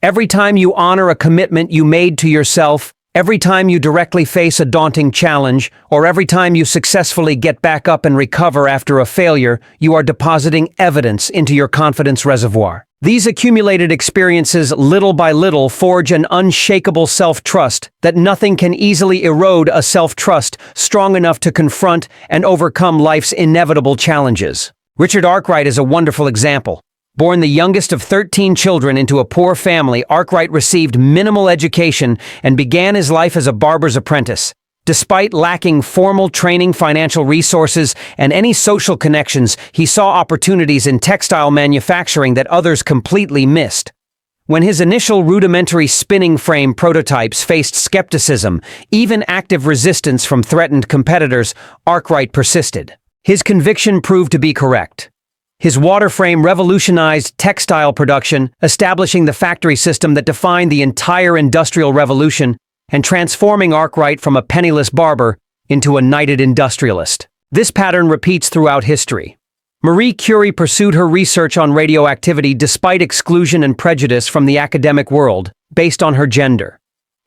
Every time you honor a commitment you made to yourself, Every time you directly face a daunting challenge, or every time you successfully get back up and recover after a failure, you are depositing evidence into your confidence reservoir. These accumulated experiences, little by little, forge an unshakable self-trust that nothing can easily erode, a self-trust strong enough to confront and overcome life's inevitable challenges. Richard Arkwright is a wonderful example. Born the youngest of 13 children into a poor family, Arkwright received minimal education and began his life as a barber's apprentice. Despite lacking formal training, financial resources, and any social connections, he saw opportunities in textile manufacturing that others completely missed. When his initial rudimentary spinning frame prototypes faced skepticism, even active resistance from threatened competitors, Arkwright persisted. His conviction proved to be correct. His water frame revolutionized textile production, establishing the factory system that defined the entire industrial revolution and transforming Arkwright from a penniless barber into a knighted industrialist. This pattern repeats throughout history. Marie Curie pursued her research on radioactivity despite exclusion and prejudice from the academic world, based on her gender.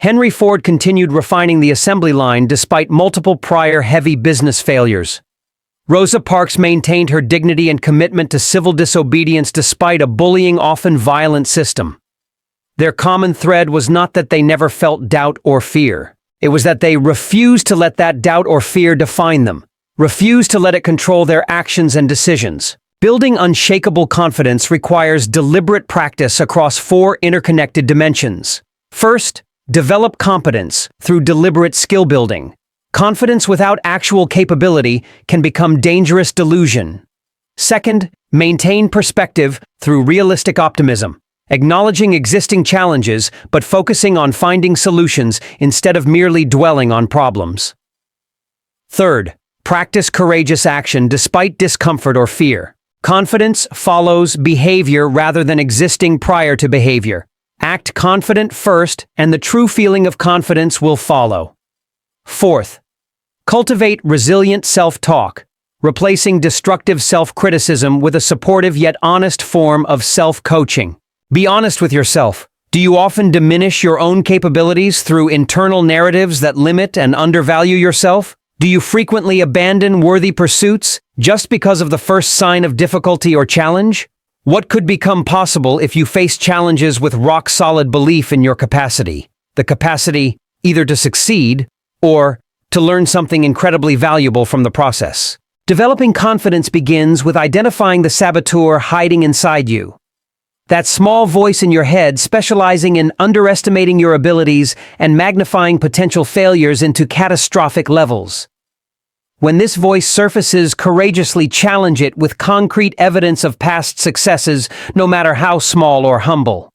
Henry Ford continued refining the assembly line despite multiple prior heavy business failures. Rosa Parks maintained her dignity and commitment to civil disobedience despite a bullying, often violent system. Their common thread was not that they never felt doubt or fear. It was that they refused to let that doubt or fear define them, refused to let it control their actions and decisions. Building unshakable confidence requires deliberate practice across 4 interconnected dimensions. First, develop competence through deliberate skill building. Confidence without actual capability can become dangerous delusion. Second, maintain perspective through realistic optimism, acknowledging existing challenges but focusing on finding solutions instead of merely dwelling on problems. Third, practice courageous action despite discomfort or fear. Confidence follows behavior rather than existing prior to behavior. Act confident first, and the true feeling of confidence will follow. Fourth, cultivate resilient self-talk, replacing destructive self-criticism with a supportive yet honest form of self-coaching. Be honest with yourself. Do you often diminish your own capabilities through internal narratives that limit and undervalue yourself? Do you frequently abandon worthy pursuits just because of the first sign of difficulty or challenge? What could become possible if you face challenges with rock-solid belief in your capacity? The capacity either to succeed or to learn something incredibly valuable from the process. Developing confidence begins with identifying the saboteur hiding inside you. That small voice in your head specializing in underestimating your abilities and magnifying potential failures into catastrophic levels. When this voice surfaces, courageously challenge it with concrete evidence of past successes, no matter how small or humble.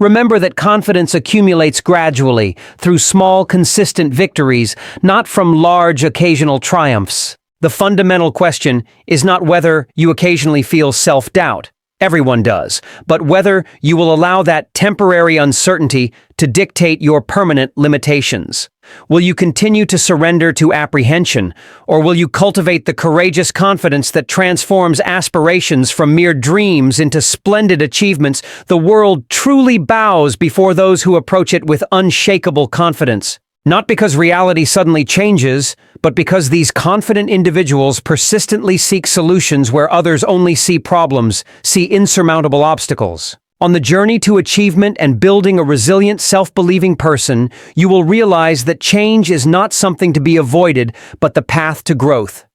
Remember that confidence accumulates gradually, through small, consistent victories, not from large, occasional triumphs. The fundamental question is not whether you occasionally feel self-doubt. Everyone does, but whether you will allow that temporary uncertainty to dictate your permanent limitations. Will you continue to surrender to apprehension, or will you cultivate the courageous confidence that transforms aspirations from mere dreams into splendid achievements? The world truly bows before those who approach it with unshakable confidence. Not because reality suddenly changes, but because these confident individuals persistently seek solutions where others only see problems, see insurmountable obstacles. On the journey to achievement and building a resilient, self-believing person, you will realize that change is not something to be avoided, but the path to growth.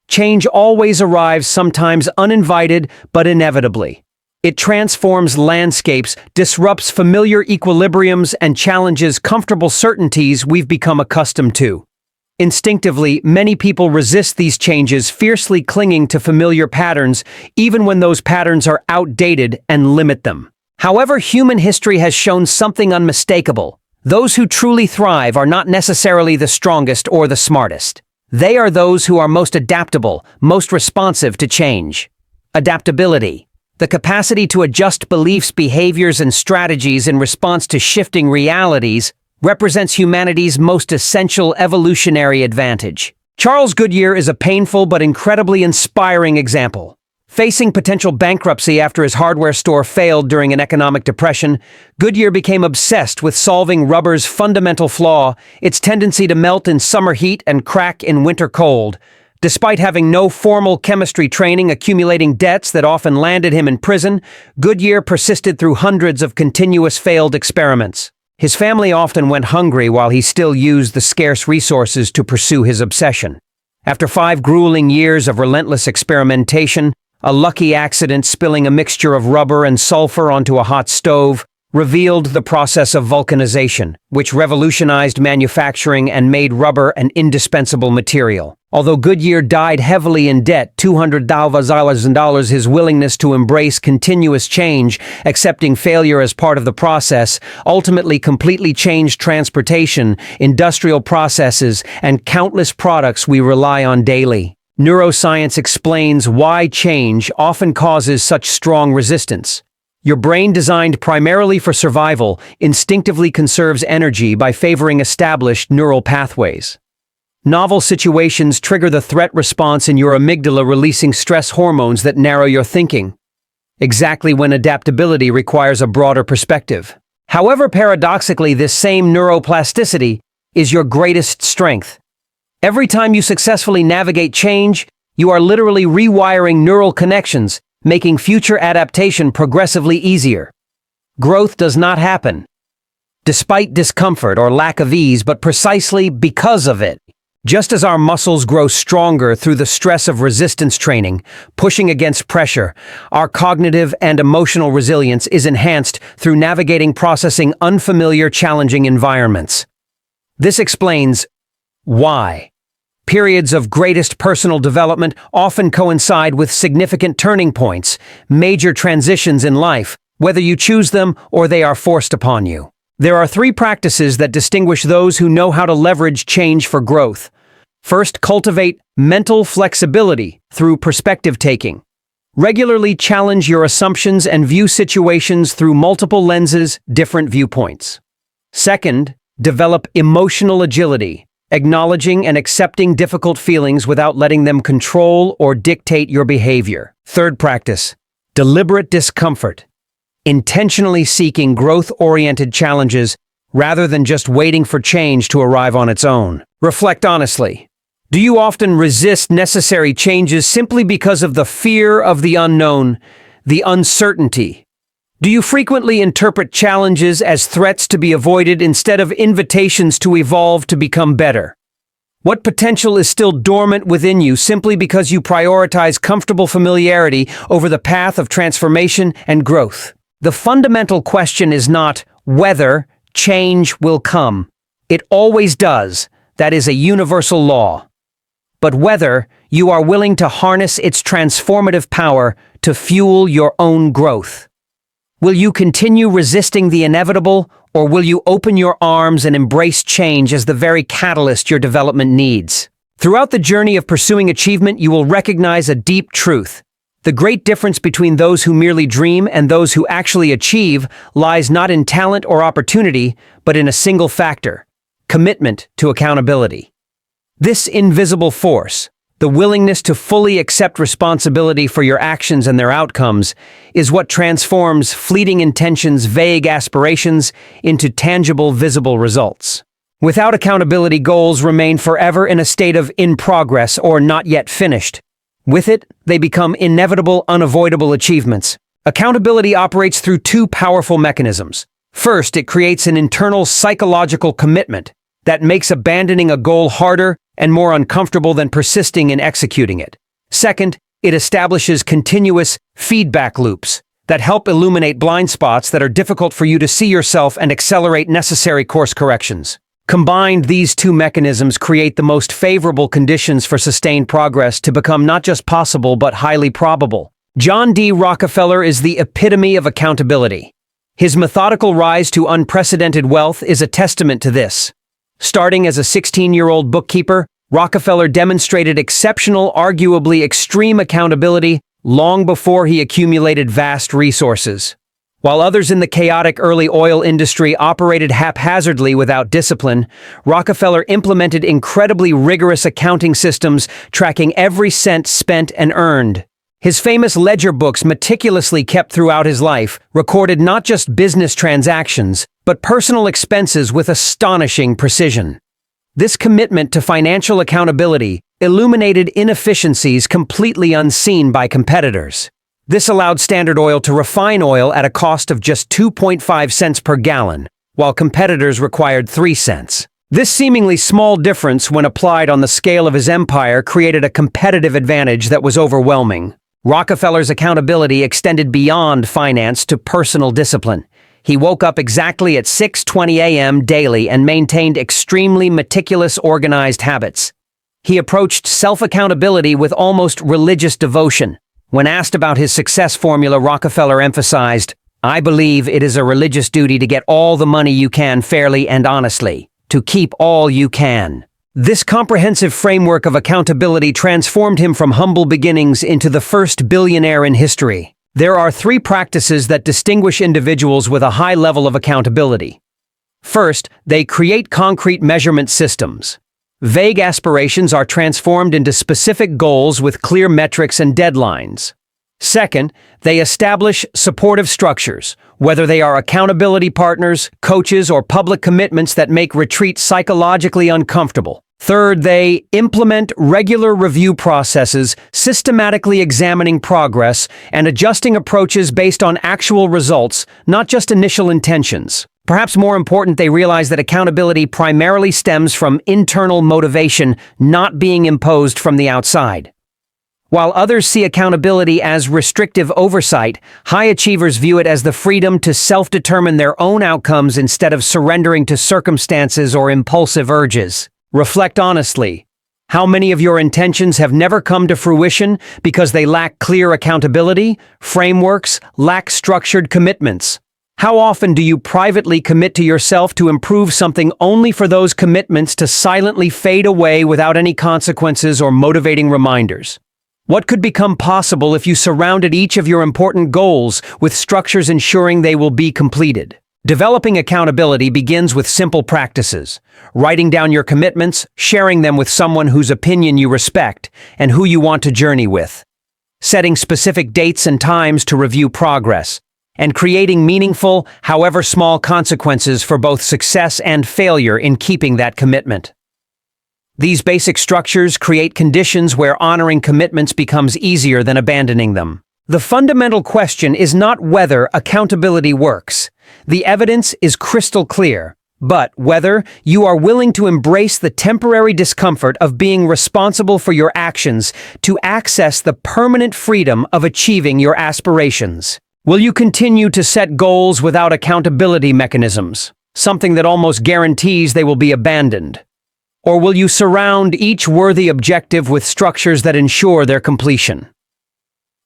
Change always arrives, sometimes uninvited, but inevitably. It transforms landscapes, disrupts familiar equilibriums, and challenges comfortable certainties we've become accustomed to. Instinctively, many people resist these changes, fiercely clinging to familiar patterns, even when those patterns are outdated, and limit them. However, human history has shown something unmistakable. Those who truly thrive are not necessarily the strongest or the smartest. They are those who are most adaptable, most responsive to change. Adaptability. The capacity to adjust beliefs, behaviors, and strategies in response to shifting realities represents humanity's most essential evolutionary advantage. Charles Goodyear is a painful but incredibly inspiring example. Facing potential bankruptcy after his hardware store failed during an economic depression, Goodyear became obsessed with solving rubber's fundamental flaw, its tendency to melt in summer heat and crack in winter cold. Despite having no formal chemistry training, accumulating debts that often landed him in prison, Goodyear persisted through hundreds of continuous failed experiments. His family often went hungry while he still used the scarce resources to pursue his obsession. After 5 grueling years of relentless experimentation, a lucky accident spilling a mixture of rubber and sulfur onto a hot stove revealed the process of vulcanization, which revolutionized manufacturing and made rubber an indispensable material. Although Goodyear died heavily in debt, $200,000, his willingness to embrace continuous change, accepting failure as part of the process, ultimately completely changed transportation, industrial processes, and countless products we rely on daily. Neuroscience explains why change often causes such strong resistance. Your brain, designed primarily for survival, instinctively conserves energy by favoring established neural pathways. Novel situations trigger the threat response in your amygdala, releasing stress hormones that narrow your thinking, exactly when adaptability requires a broader perspective. However, paradoxically, this same neuroplasticity is your greatest strength. Every time you successfully navigate change, you are literally rewiring neural connections, making future adaptation progressively easier. Growth does not happen despite discomfort or lack of ease, but precisely because of it. Just as our muscles grow stronger through the stress of resistance training, pushing against pressure, our cognitive and emotional resilience is enhanced through processing unfamiliar, challenging environments. This explains why periods of greatest personal development often coincide with significant turning points, major transitions in life, whether you choose them or they are forced upon you. There are 3 practices that distinguish those who know how to leverage change for growth. First, cultivate mental flexibility through perspective taking. Regularly challenge your assumptions and view situations through multiple lenses, different viewpoints. Second, develop emotional agility, acknowledging and accepting difficult feelings without letting them control or dictate your behavior. Third practice, deliberate discomfort, intentionally seeking growth-oriented challenges rather than just waiting for change to arrive on its own. Reflect honestly. Do you often resist necessary changes simply because of the fear of the unknown, the uncertainty? Do you frequently interpret challenges as threats to be avoided instead of invitations to evolve to become better? What potential is still dormant within you simply because you prioritize comfortable familiarity over the path of transformation and growth? The fundamental question is not whether change will come. It always does. That is a universal law. But whether you are willing to harness its transformative power to fuel your own growth. Will you continue resisting the inevitable, or will you open your arms and embrace change as the very catalyst your development needs? Throughout the journey of pursuing achievement, you will recognize a deep truth. The great difference between those who merely dream and those who actually achieve lies not in talent or opportunity, but in a single factor: commitment to accountability. This invisible force, the willingness to fully accept responsibility for your actions and their outcomes, is what transforms fleeting intentions, vague aspirations, into tangible, visible results. Without accountability, goals remain forever in a state of in progress or not yet finished. With it, they become inevitable, unavoidable achievements. Accountability operates through 2 powerful mechanisms. First, it creates an internal psychological commitment that makes abandoning a goal harder and more uncomfortable than persisting in executing it. Second, it establishes continuous feedback loops that help illuminate blind spots that are difficult for you to see yourself and accelerate necessary course corrections. Combined, these 2 mechanisms create the most favorable conditions for sustained progress to become not just possible but highly probable. John D. Rockefeller is the epitome of accountability. His methodical rise to unprecedented wealth is a testament to this. Starting as a 16-year-old bookkeeper, Rockefeller demonstrated exceptional, arguably extreme accountability long before he accumulated vast resources. While others in the chaotic early oil industry operated haphazardly without discipline, Rockefeller implemented incredibly rigorous accounting systems tracking every cent spent and earned. His famous ledger books, meticulously kept throughout his life, recorded not just business transactions, but personal expenses with astonishing precision. This commitment to financial accountability illuminated inefficiencies completely unseen by competitors. This allowed Standard Oil to refine oil at a cost of just 2.5 cents per gallon, while competitors required 3 cents. This seemingly small difference, when applied on the scale of his empire, created a competitive advantage that was overwhelming. Rockefeller's accountability extended beyond finance to personal discipline. He woke up exactly at 6:20 a.m. daily and maintained extremely meticulous, organized habits. He approached self-accountability with almost religious devotion. When asked about his success formula, Rockefeller emphasized, "I believe it is a religious duty to get all the money you can fairly and honestly, to keep all you can." This comprehensive framework of accountability transformed him from humble beginnings into the first billionaire in history. There are 3 practices that distinguish individuals with a high level of accountability. First, they create concrete measurement systems. Vague aspirations are transformed into specific goals with clear metrics and deadlines. Second, they establish supportive structures, whether they are accountability partners, coaches, or public commitments that make retreat psychologically uncomfortable. Third, they implement regular review processes, systematically examining progress and adjusting approaches based on actual results, not just initial intentions. Perhaps more important, they realize that accountability primarily stems from internal motivation, not being imposed from the outside. While others see accountability as restrictive oversight, high achievers view it as the freedom to self-determine their own outcomes instead of surrendering to circumstances or impulsive urges. Reflect honestly. How many of your intentions have never come to fruition because they lack clear accountability, frameworks, lack structured commitments? How often do you privately commit to yourself to improve something only for those commitments to silently fade away without any consequences or motivating reminders? What could become possible if you surrounded each of your important goals with structures ensuring they will be completed? Developing accountability begins with simple practices: writing down your commitments, sharing them with someone whose opinion you respect and who you want to journey with, setting specific dates and times to review progress, and creating meaningful, however small, consequences for both success and failure in keeping that commitment. These basic structures create conditions where honoring commitments becomes easier than abandoning them. The fundamental question is not whether accountability works. The evidence is crystal clear, but whether you are willing to embrace the temporary discomfort of being responsible for your actions to access the permanent freedom of achieving your aspirations. Will you continue to set goals without accountability mechanisms, something that almost guarantees they will be abandoned? Or will you surround each worthy objective with structures that ensure their completion?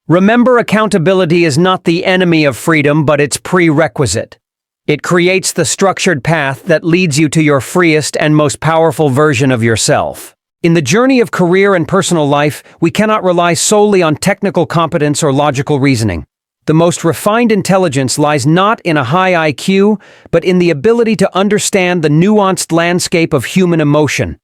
Remember, accountability is not the enemy of freedom, but its prerequisite. It creates the structured path that leads you to your freest and most powerful version of yourself. In the journey of career and personal life, we cannot rely solely on technical competence or logical reasoning. The most refined intelligence lies not in a high IQ, but in the ability to understand the nuanced landscape of human emotion.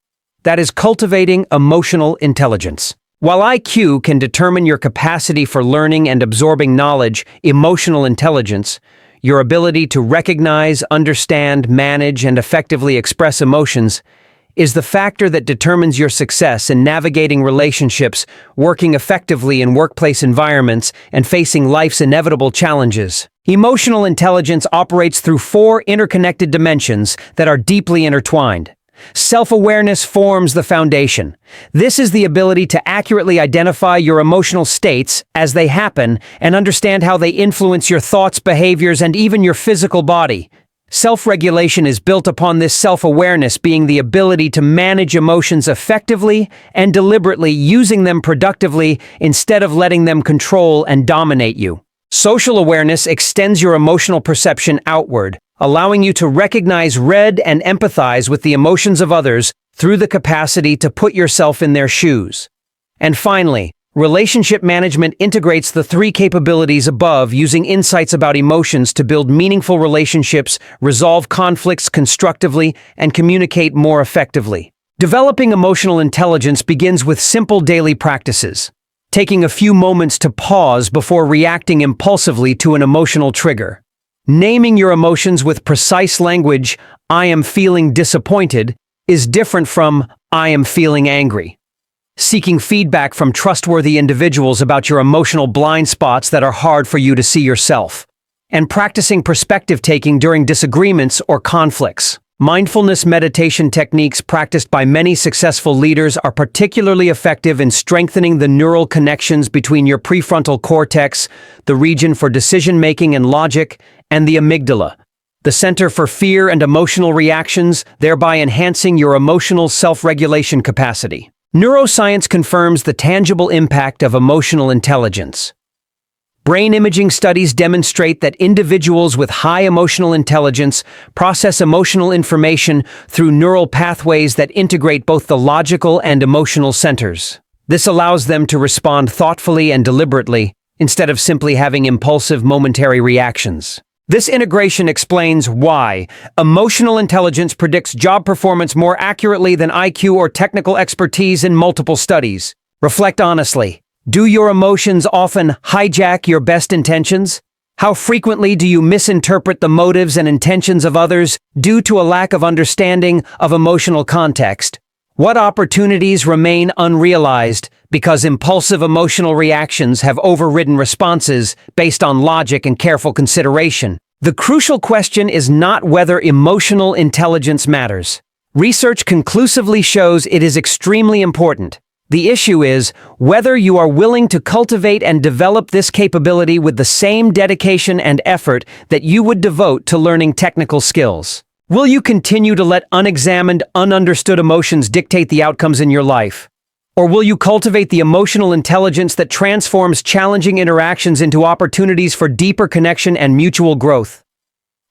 That is cultivating emotional intelligence. While IQ can determine your capacity for learning and absorbing knowledge, emotional intelligence, your ability to recognize, understand, manage, and effectively express emotions, is the factor that determines your success in navigating relationships, working effectively in workplace environments, and facing life's inevitable challenges. Emotional intelligence operates through 4 interconnected dimensions that are deeply intertwined. Self-awareness forms the foundation. This is the ability to accurately identify your emotional states as they happen and understand how they influence your thoughts, behaviors, and even your physical body. Self-regulation is built upon this self-awareness being the ability to manage emotions effectively and deliberately, using them productively instead of letting them control and dominate you. Social awareness extends your emotional perception outward, allowing you to recognize, read, and empathize with the emotions of others through the capacity to put yourself in their shoes. And finally, relationship management integrates the 3 capabilities above, using insights about emotions to build meaningful relationships, resolve conflicts constructively, and communicate more effectively. Developing emotional intelligence begins with simple daily practices. taking a few moments to pause before reacting impulsively to an emotional trigger. Naming your emotions with precise language, "I am feeling disappointed," is different from "I am feeling angry." Seeking feedback from trustworthy individuals about your emotional blind spots that are hard for you to see yourself. And practicing perspective taking during disagreements or conflicts. Mindfulness meditation techniques practiced by many successful leaders are particularly effective in strengthening the neural connections between your prefrontal cortex, the region for decision-making and logic, and the amygdala, the center for fear and emotional reactions, thereby enhancing your emotional self-regulation capacity. Neuroscience confirms the tangible impact of emotional intelligence. Brain imaging studies demonstrate that individuals with high emotional intelligence process emotional information through neural pathways that integrate both the logical and emotional centers. This allows them to respond thoughtfully and deliberately, instead of simply having impulsive momentary reactions. This integration explains why emotional intelligence predicts job performance more accurately than IQ or technical expertise in multiple studies. Reflect honestly. Do your emotions often hijack your best intentions? How frequently do you misinterpret the motives and intentions of others due to a lack of understanding of emotional context? What opportunities remain unrealized because impulsive emotional reactions have overridden responses based on logic and careful consideration? The crucial question is not whether emotional intelligence matters. Research conclusively shows it is extremely important. The issue is whether you are willing to cultivate and develop this capability with the same dedication and effort that you would devote to learning technical skills. Will you continue to let unexamined, ununderstood emotions dictate the outcomes in your life? Or will you cultivate the emotional intelligence that transforms challenging interactions into opportunities for deeper connection and mutual growth?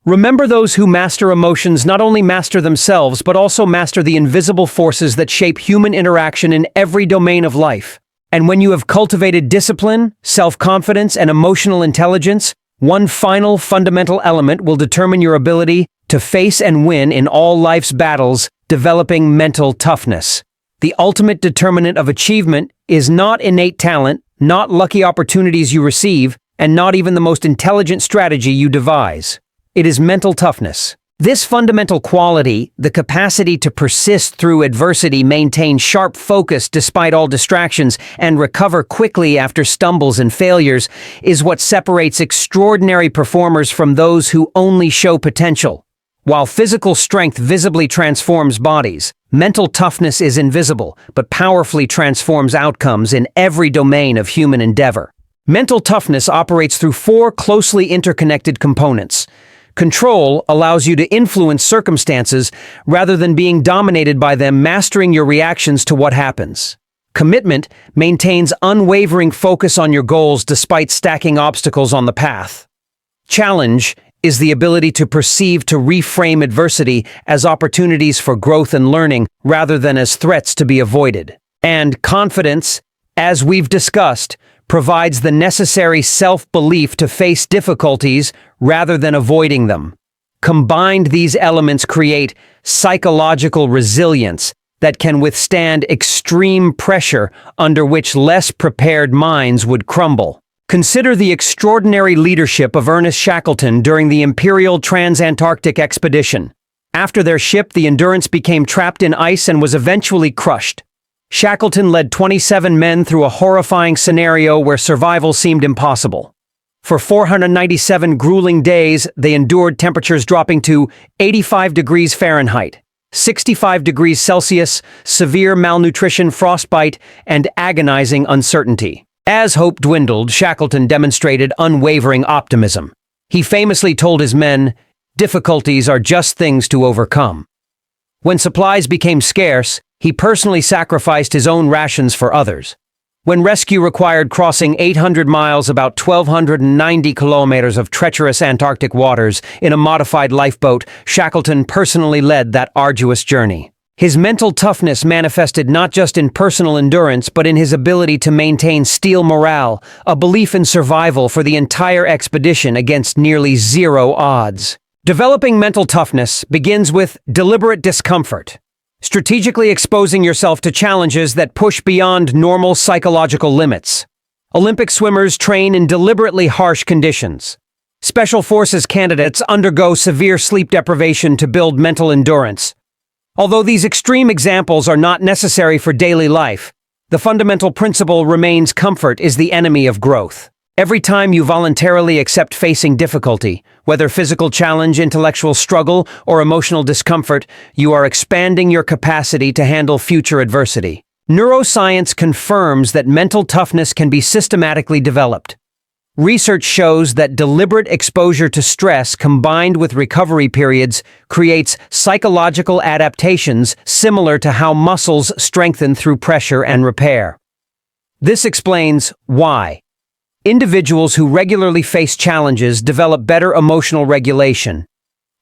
Remember, those who master emotions not only master themselves, but also master the invisible forces that shape human interaction in every domain of life. And when you have cultivated discipline, self-confidence, and emotional intelligence, one final fundamental element will determine your ability to face and win in all life's battles: developing mental toughness. The ultimate determinant of achievement is not innate talent, not lucky opportunities you receive, and not even the most intelligent strategy you devise. It is mental toughness. This fundamental quality, the capacity to persist through adversity, maintain sharp focus despite all distractions, and recover quickly after stumbles and failures, is what separates extraordinary performers from those who only show potential. While physical strength visibly transforms bodies, mental toughness is invisible, but powerfully transforms outcomes in every domain of human endeavor. Mental toughness operates through four closely interconnected components. Control allows you to influence circumstances rather than being dominated by them, mastering your reactions to what happens. Commitment maintains unwavering focus on your goals despite stacking obstacles on the path. Challenge is the ability to reframe adversity as opportunities for growth and learning rather than as threats to be avoided. And confidence, as we've discussed, provides the necessary self-belief to face difficulties rather than avoiding them. Combined, these elements create psychological resilience that can withstand extreme pressure under which less prepared minds would crumble. Consider the extraordinary leadership of Ernest Shackleton during the Imperial Transantarctic Expedition. After their ship, the Endurance, became trapped in ice and was eventually crushed. Shackleton led 27 men through a horrifying scenario where survival seemed impossible. For 497 grueling days, they endured temperatures dropping to 85 degrees Fahrenheit, 65 degrees Celsius, severe malnutrition, frostbite, and agonizing uncertainty. As hope dwindled, Shackleton demonstrated unwavering optimism. He famously told his men, "Difficulties are just things to overcome." When supplies became scarce, he personally sacrificed his own rations for others. When rescue required crossing 800 miles, about 1,290 kilometers of treacherous Antarctic waters, in a modified lifeboat, Shackleton personally led that arduous journey. His mental toughness manifested not just in personal endurance, but in his ability to maintain steel morale, a belief in survival for the entire expedition against nearly zero odds. Developing mental toughness begins with deliberate discomfort. Strategically exposing yourself to challenges that push beyond normal psychological limits. Olympic swimmers train in deliberately harsh conditions. Special forces candidates undergo severe sleep deprivation to build mental endurance. Although these extreme examples are not necessary for daily life, the fundamental principle remains: comfort is the enemy of growth. Every time you voluntarily accept facing difficulty, whether physical challenge, intellectual struggle, or emotional discomfort, you are expanding your capacity to handle future adversity. Neuroscience confirms that mental toughness can be systematically developed. Research shows that deliberate exposure to stress combined with recovery periods creates psychological adaptations similar to how muscles strengthen through pressure and repair. This explains why individuals who regularly face challenges develop better emotional regulation,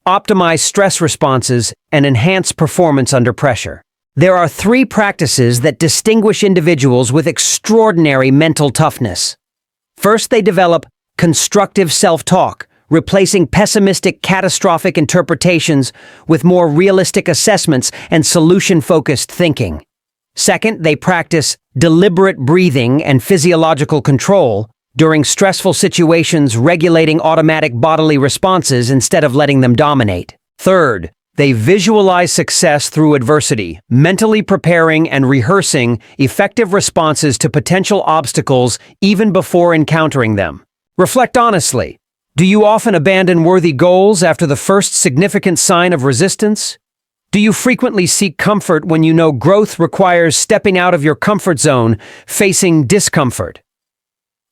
optimize stress responses, and enhance performance under pressure. There are 3 practices that distinguish individuals with extraordinary mental toughness. First, they develop constructive self-talk, replacing pessimistic, catastrophic interpretations with more realistic assessments and solution-focused thinking. Second, they practice deliberate breathing and physiological control, during stressful situations regulating automatic bodily responses instead of letting them dominate. Third, they visualize success through adversity, mentally preparing and rehearsing effective responses to potential obstacles even before encountering them. Reflect honestly. Do you often abandon worthy goals after the first significant sign of resistance? Do you frequently seek comfort when you know growth requires stepping out of your comfort zone, facing discomfort?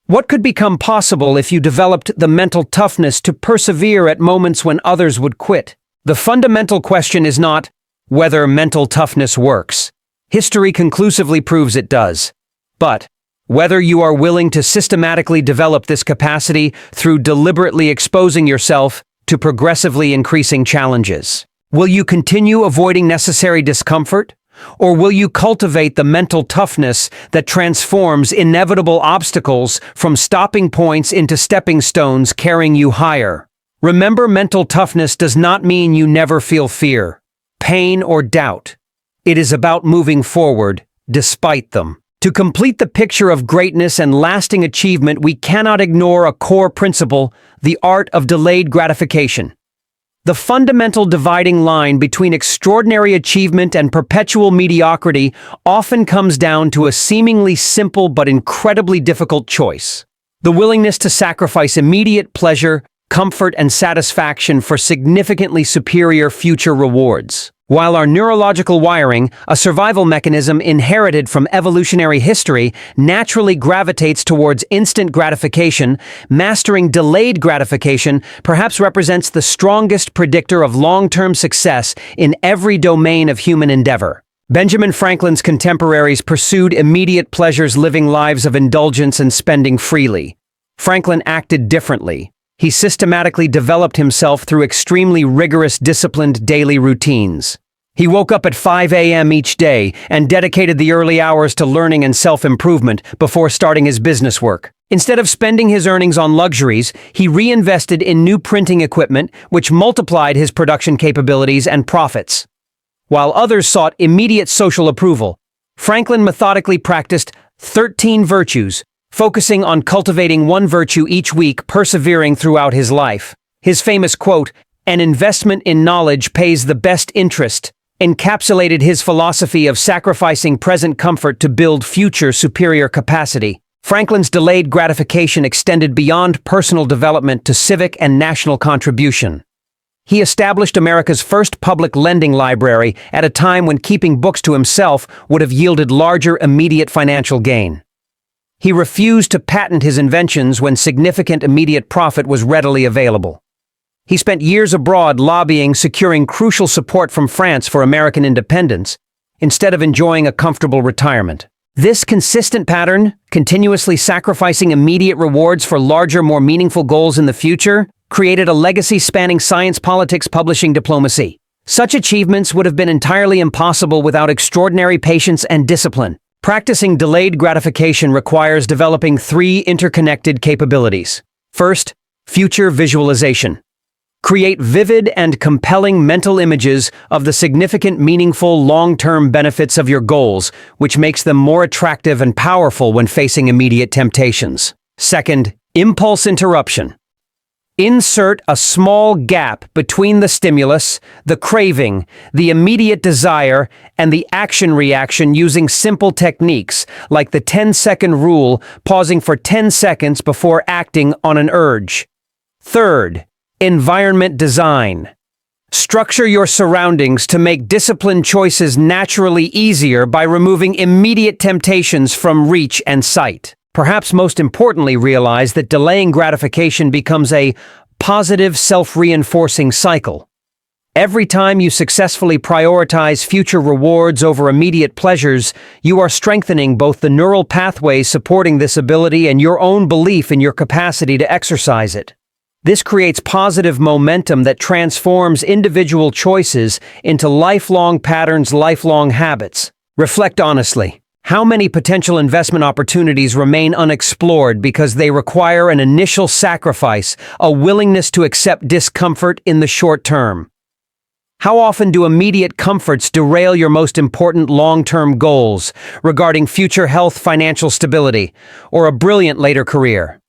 What could become possible if you developed the mental toughness to persevere at moments when others would quit? The fundamental question is not whether mental toughness works. History conclusively proves it does. But whether you are willing to systematically develop this capacity through deliberately exposing yourself to progressively increasing challenges. Will you continue avoiding necessary discomfort? Or will you cultivate the mental toughness that transforms inevitable obstacles from stopping points into stepping stones carrying you higher? Remember, mental toughness does not mean you never feel fear, pain, or doubt. It is about moving forward despite them. To complete the picture of greatness and lasting achievement, we cannot ignore a core principle: the art of delayed gratification. The fundamental dividing line between extraordinary achievement and perpetual mediocrity often comes down to a seemingly simple but incredibly difficult choice: the willingness to sacrifice immediate pleasure, comfort, and satisfaction for significantly superior future rewards. While our neurological wiring, a survival mechanism inherited from evolutionary history, naturally gravitates towards instant gratification, mastering delayed gratification perhaps represents the strongest predictor of long-term success in every domain of human endeavor. Benjamin Franklin's contemporaries pursued immediate pleasures, living lives of indulgence and spending freely. Franklin acted differently. He systematically developed himself through extremely rigorous, disciplined daily routines. He woke up at 5 a.m. each day and dedicated the early hours to learning and self-improvement before starting his business work. Instead of spending his earnings on luxuries, he reinvested in new printing equipment, which multiplied his production capabilities and profits. While others sought immediate social approval, Franklin methodically practiced 13 virtues, focusing on cultivating one virtue each week, persevering throughout his life. His famous quote, "An investment in knowledge pays the best interest," encapsulated his philosophy of sacrificing present comfort to build future superior capacity. Franklin's delayed gratification extended beyond personal development to civic and national contribution. He established America's first public lending library at a time when keeping books to himself would have yielded larger immediate financial gain. He refused to patent his inventions when significant immediate profit was readily available. He spent years abroad lobbying, securing crucial support from France for American independence, instead of enjoying a comfortable retirement. This consistent pattern, continuously sacrificing immediate rewards for larger, more meaningful goals in the future, created a legacy spanning science, politics, publishing, diplomacy. Such achievements would have been entirely impossible without extraordinary patience and discipline. Practicing delayed gratification requires developing 3 interconnected capabilities. First, future visualization. Create vivid and compelling mental images of the significant, meaningful, long-term benefits of your goals, which makes them more attractive and powerful when facing immediate temptations. Second, impulse interruption. Insert a small gap between the stimulus, the craving, the immediate desire, and the action-reaction using simple techniques like the 10-second rule, pausing for 10 seconds before acting on an urge. Third, environment design. Structure your surroundings to make disciplined choices naturally easier by removing immediate temptations from reach and sight. Perhaps most importantly, realize that delaying gratification becomes a positive, self-reinforcing cycle. Every time you successfully prioritize future rewards over immediate pleasures, you are strengthening both the neural pathways supporting this ability and your own belief in your capacity to exercise it. This creates positive momentum that transforms individual choices into lifelong patterns, lifelong habits. Reflect honestly. How many potential investment opportunities remain unexplored because they require an initial sacrifice, a willingness to accept discomfort in the short term? How often do immediate comforts derail your most important long-term goals regarding future health, financial stability, or a brilliant later career?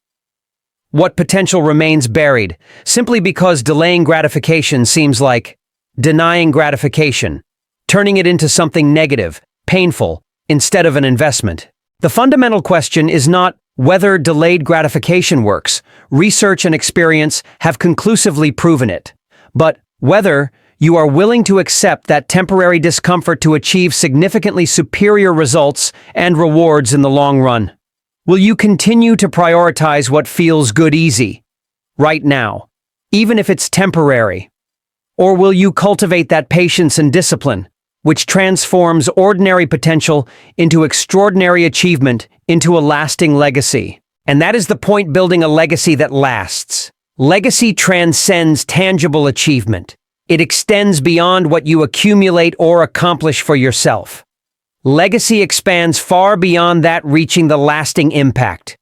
What potential remains buried simply because delaying gratification seems like denying gratification, turning it into something negative, painful, instead of an investment? The fundamental question is not whether delayed gratification works. Research and experience have conclusively proven it. But whether you are willing to accept that temporary discomfort to achieve significantly superior results and rewards in the long run. Will you continue to prioritize what feels good easy, right now, even if it's temporary? Or will you cultivate that patience and discipline, which transforms ordinary potential into extraordinary achievement, into a lasting legacy? And that is the point: building a legacy that lasts. Legacy transcends tangible achievement. It extends beyond what you accumulate or accomplish for yourself. Legacy expands far beyond that, reaching the lasting impact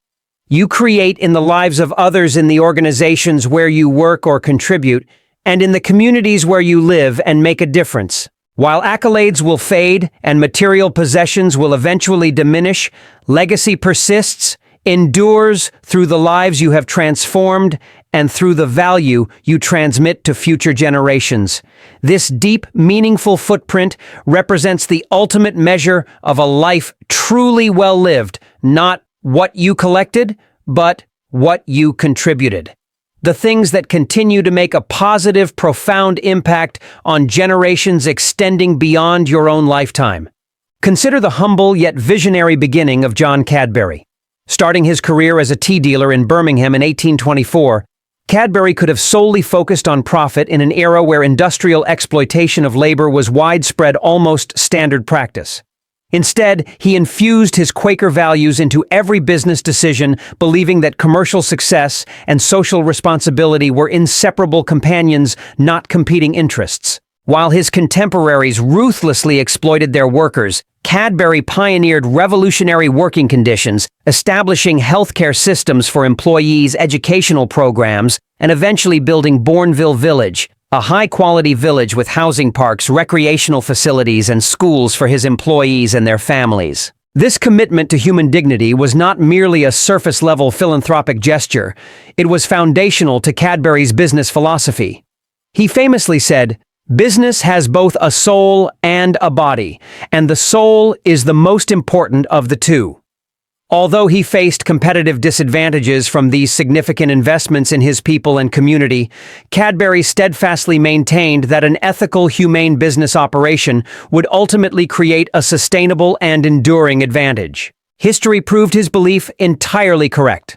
you create in the lives of others, in the organizations where you work or contribute, and in the communities where you live and make a difference. While accolades will fade and material possessions will eventually diminish, legacy persists, endures through the lives you have transformed and through the value you transmit to future generations. This deep, meaningful footprint represents the ultimate measure of a life truly well lived, not what you collected, but what you contributed. The things that continue to make a positive, profound impact on generations extending beyond your own lifetime. Consider the humble yet visionary beginning of John Cadbury. Starting his career as a tea dealer in Birmingham in 1824, Cadbury could have solely focused on profit in an era where industrial exploitation of labor was widespread, almost standard practice. Instead, he infused his Quaker values into every business decision, believing that commercial success and social responsibility were inseparable companions, not competing interests. While his contemporaries ruthlessly exploited their workers, Cadbury pioneered revolutionary working conditions, establishing healthcare systems for employees, educational programs, and eventually building Bourneville Village, a high-quality village with housing parks, recreational facilities, and schools for his employees and their families. This commitment to human dignity was not merely a surface-level philanthropic gesture. It was foundational to Cadbury's business philosophy. He famously said, "Business has both a soul and a body, and the soul is the most important of the two." Although he faced competitive disadvantages from these significant investments in his people and community, Cadbury steadfastly maintained that an ethical, humane business operation would ultimately create a sustainable and enduring advantage. History proved his belief entirely correct.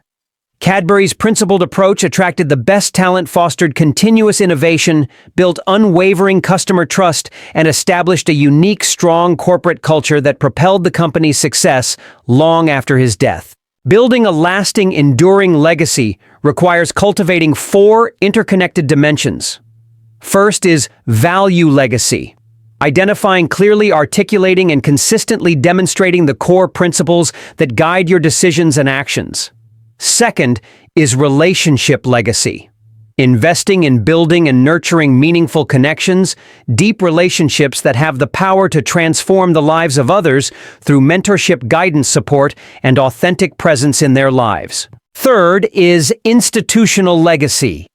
Cadbury's principled approach attracted the best talent, fostered continuous innovation, built unwavering customer trust, and established a unique, strong corporate culture that propelled the company's success long after his death. Building a lasting, enduring legacy requires cultivating four interconnected dimensions. First is value legacy. Identifying, clearly articulating, and consistently demonstrating the core principles that guide your decisions and actions. Second is relationship legacy. investing in building and nurturing meaningful connections, deep relationships that have the power to transform the lives of others through mentorship, guidance, support, and authentic presence in their lives. Third is institutional legacy.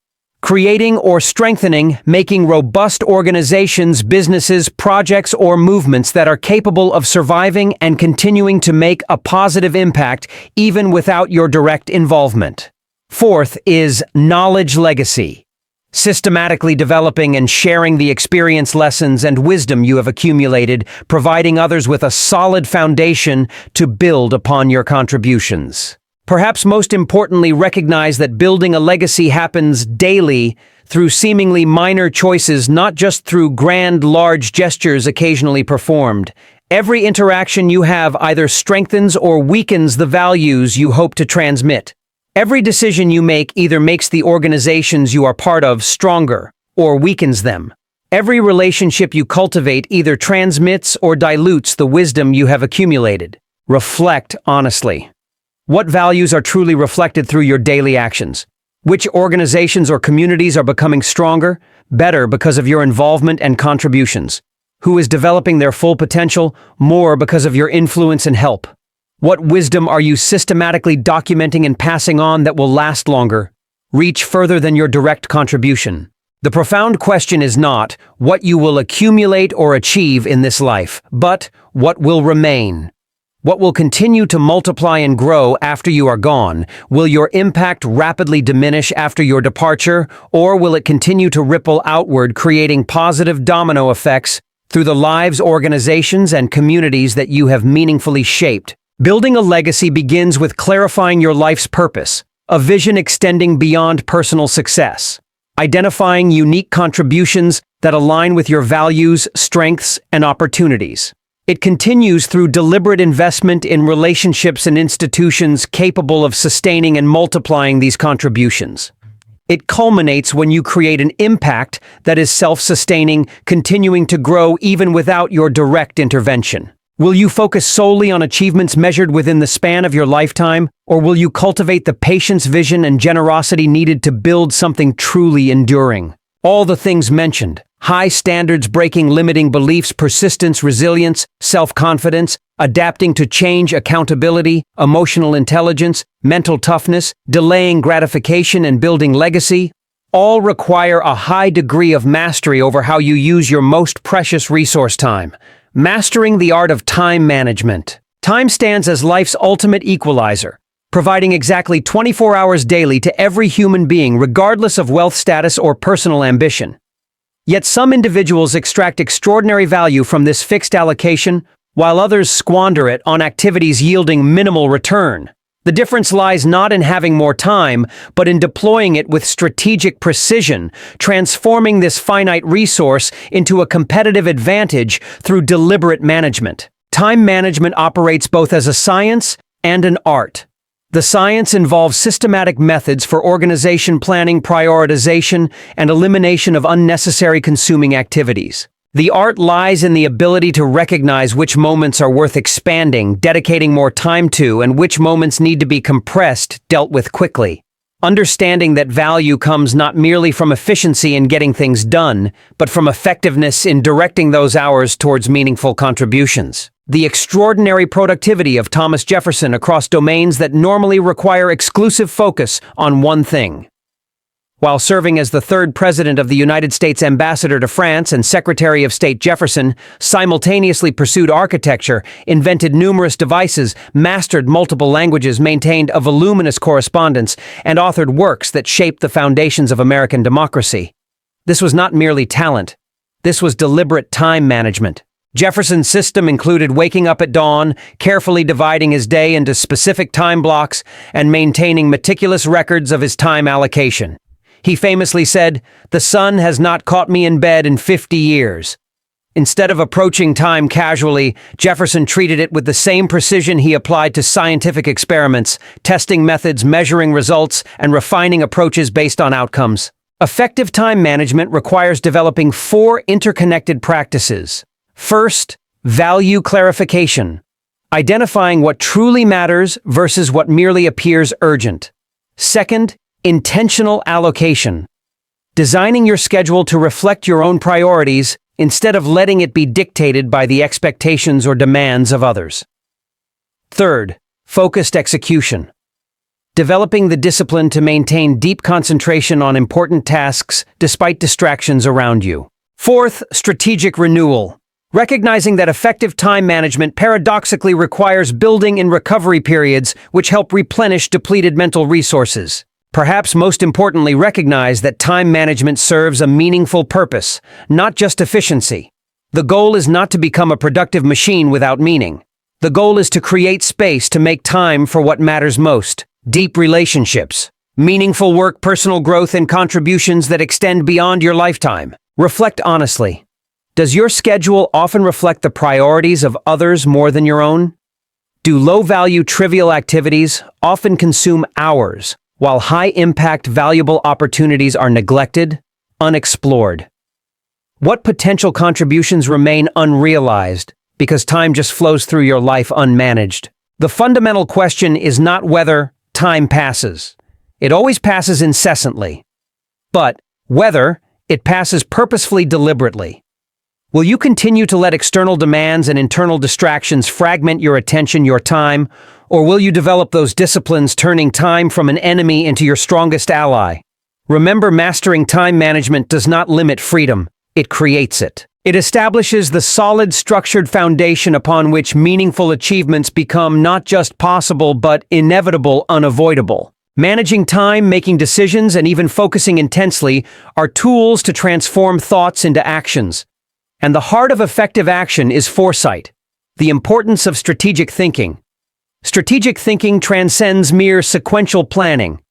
Creating or strengthening, making robust organizations, businesses, projects, or movements that are capable of surviving and continuing to make a positive impact even without your direct involvement. Fourth is knowledge legacy. Systematically developing and sharing the experience, lessons, and wisdom you have accumulated, providing others with a solid foundation to build upon your contributions. Perhaps most importantly, recognize that building a legacy happens daily through seemingly minor choices, not just through grand, large gestures occasionally performed. Every interaction you have either strengthens or weakens the values you hope to transmit. Every decision you make either makes the organizations you are part of stronger or weakens them. Every relationship you cultivate either transmits or dilutes the wisdom you have accumulated. Reflect honestly. What values are truly reflected through your daily actions? Which organizations or communities are becoming stronger, better because of your involvement and contributions? Who is developing their full potential more because of your influence and help? What wisdom are you systematically documenting and passing on that will last longer, reach further than your direct contribution? The profound question is not what you will accumulate or achieve in this life, but what will remain. What will continue to multiply and grow after you are gone? Will your impact rapidly diminish after your departure, or will it continue to ripple outward, creating positive domino effects through the lives, organizations, and communities that you have meaningfully shaped? Building a legacy begins with clarifying your life's purpose, a vision extending beyond personal success. Identifying unique contributions that align with your values, strengths, and opportunities. It continues through deliberate investment in relationships and institutions capable of sustaining and multiplying these contributions. It culminates when you create an impact that is self-sustaining, continuing to grow even without your direct intervention. Will you focus solely on achievements measured within the span of your lifetime, or will you cultivate the patience, vision, and generosity needed to build something truly enduring? All the things mentioned, high standards, breaking limiting beliefs, persistence, resilience, self-confidence, adapting to change, accountability, emotional intelligence, mental toughness, delaying gratification, and building legacy, all require a high degree of mastery over how you use your most precious resource, time. Mastering the art of time management. Time stands as life's ultimate equalizer, providing exactly 24 hours daily to every human being regardless of wealth status or personal ambition. Yet some individuals extract extraordinary value from this fixed allocation, while others squander it on activities yielding minimal return. The difference lies not in having more time, but in deploying it with strategic precision, transforming this finite resource into a competitive advantage through deliberate management. Time management operates both as a science and an art. The science involves systematic methods for organization planning, prioritization, and elimination of unnecessary consuming activities. The art lies in the ability to recognize which moments are worth expanding, dedicating more time to, and which moments need to be compressed, dealt with quickly. Understanding that value comes not merely from efficiency in getting things done, but from effectiveness in directing those hours towards meaningful contributions. The extraordinary productivity of Thomas Jefferson across domains that normally require exclusive focus on one thing. While serving as the third President of the United States Ambassador to France and Secretary of State, Jefferson simultaneously pursued architecture, invented numerous devices, mastered multiple languages, maintained a voluminous correspondence, and authored works that shaped the foundations of American democracy. This was not merely talent. This was deliberate time management. Jefferson's system included waking up at dawn, carefully dividing his day into specific time blocks, and maintaining meticulous records of his time allocation. He famously said, "The sun has not caught me in bed in 50 years. Instead of approaching time casually, Jefferson treated it with the same precision he applied to scientific experiments, testing methods, measuring results, and refining approaches based on outcomes. Effective time management requires developing 4 interconnected practices. First, value clarification, identifying what truly matters versus what merely appears urgent. Second, intentional allocation, designing your schedule to reflect your own priorities instead of letting it be dictated by the expectations or demands of others. Third, focused execution. Developing the discipline to maintain deep concentration on important tasks despite distractions around you. Fourth, strategic renewal. Recognizing that effective time management paradoxically requires building in recovery periods which help replenish depleted mental resources. Perhaps most importantly, recognize that time management serves a meaningful purpose, not just efficiency. The goal is not to become a productive machine without meaning. The goal is to create space to make time for what matters most: deep relationships, meaningful work, personal growth, and contributions that extend beyond your lifetime. Reflect honestly. Does your schedule often reflect the priorities of others more than your own? Do low-value trivial activities often consume hours, while high-impact valuable opportunities are neglected, unexplored? What potential contributions remain unrealized because time just flows through your life unmanaged? The fundamental question is not whether time passes. It always passes incessantly. But whether it passes purposefully, deliberately. Will you continue to let external demands and internal distractions fragment your attention, your time, or will you develop those disciplines, turning time from an enemy into your strongest ally? Remember, mastering time management does not limit freedom, it creates it. It establishes the solid, structured foundation upon which meaningful achievements become not just possible but inevitable, unavoidable. Managing time, making decisions, and even focusing intensely are tools to transform thoughts into actions. And the heart of effective action is foresight, the importance of strategic thinking. Strategic thinking transcends mere sequential planning.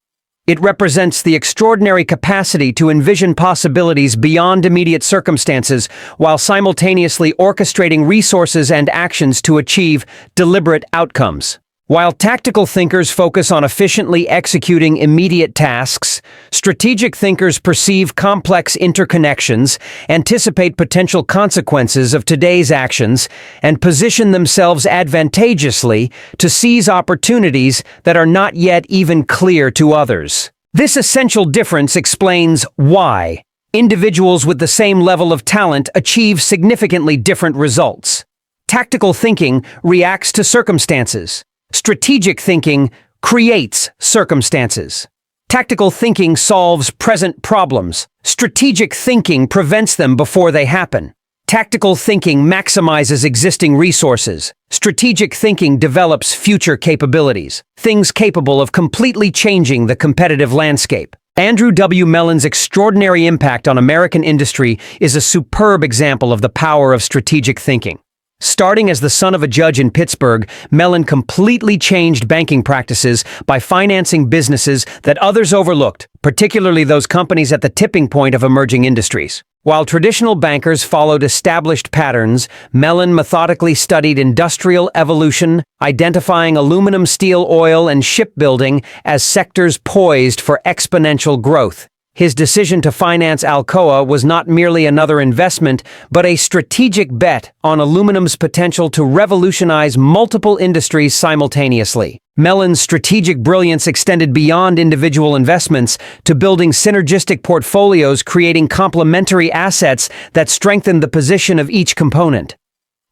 It represents the extraordinary capacity to envision possibilities beyond immediate circumstances while simultaneously orchestrating resources and actions to achieve deliberate outcomes. While tactical thinkers focus on efficiently executing immediate tasks, strategic thinkers perceive complex interconnections, anticipate potential consequences of today's actions, and position themselves advantageously to seize opportunities that are not yet even clear to others. This essential difference explains why individuals with the same level of talent achieve significantly different results. Tactical thinking reacts to circumstances. Strategic thinking creates circumstances. Tactical thinking solves present problems. Strategic thinking prevents them before they happen. Tactical thinking maximizes existing resources. Strategic thinking develops future capabilities, things capable of completely changing the competitive landscape. Andrew W. Mellon's extraordinary impact on American industry is a superb example of the power of strategic thinking. Starting as the son of a judge in Pittsburgh, Mellon completely changed banking practices by financing businesses that others overlooked, particularly those companies at the tipping point of emerging industries. While traditional bankers followed established patterns, Mellon methodically studied industrial evolution, identifying aluminum, steel, oil, and shipbuilding as sectors poised for exponential growth. His decision to finance Alcoa was not merely another investment, but a strategic bet on aluminum's potential to revolutionize multiple industries simultaneously. Mellon's strategic brilliance extended beyond individual investments to building synergistic portfolios, creating complementary assets that strengthened the position of each component.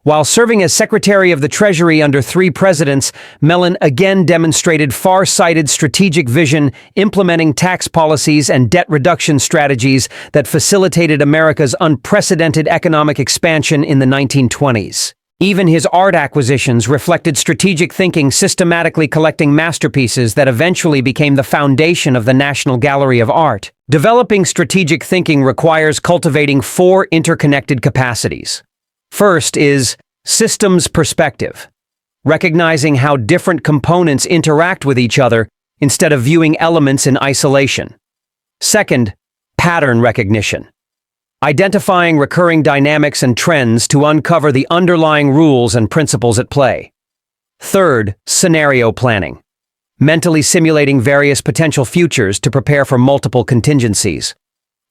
While serving as Secretary of the Treasury under 3 presidents, Mellon again demonstrated far-sighted strategic vision, implementing tax policies and debt reduction strategies that facilitated America's unprecedented economic expansion in the 1920s. Even his art acquisitions reflected strategic thinking, systematically collecting masterpieces that eventually became the foundation of the National Gallery of Art. Developing strategic thinking requires cultivating 4 interconnected capacities. First is systems perspective, recognizing how different components interact with each other instead of viewing elements in isolation. Second, pattern recognition, identifying recurring dynamics and trends to uncover the underlying rules and principles at play. Third, scenario planning, mentally simulating various potential futures to prepare for multiple contingencies.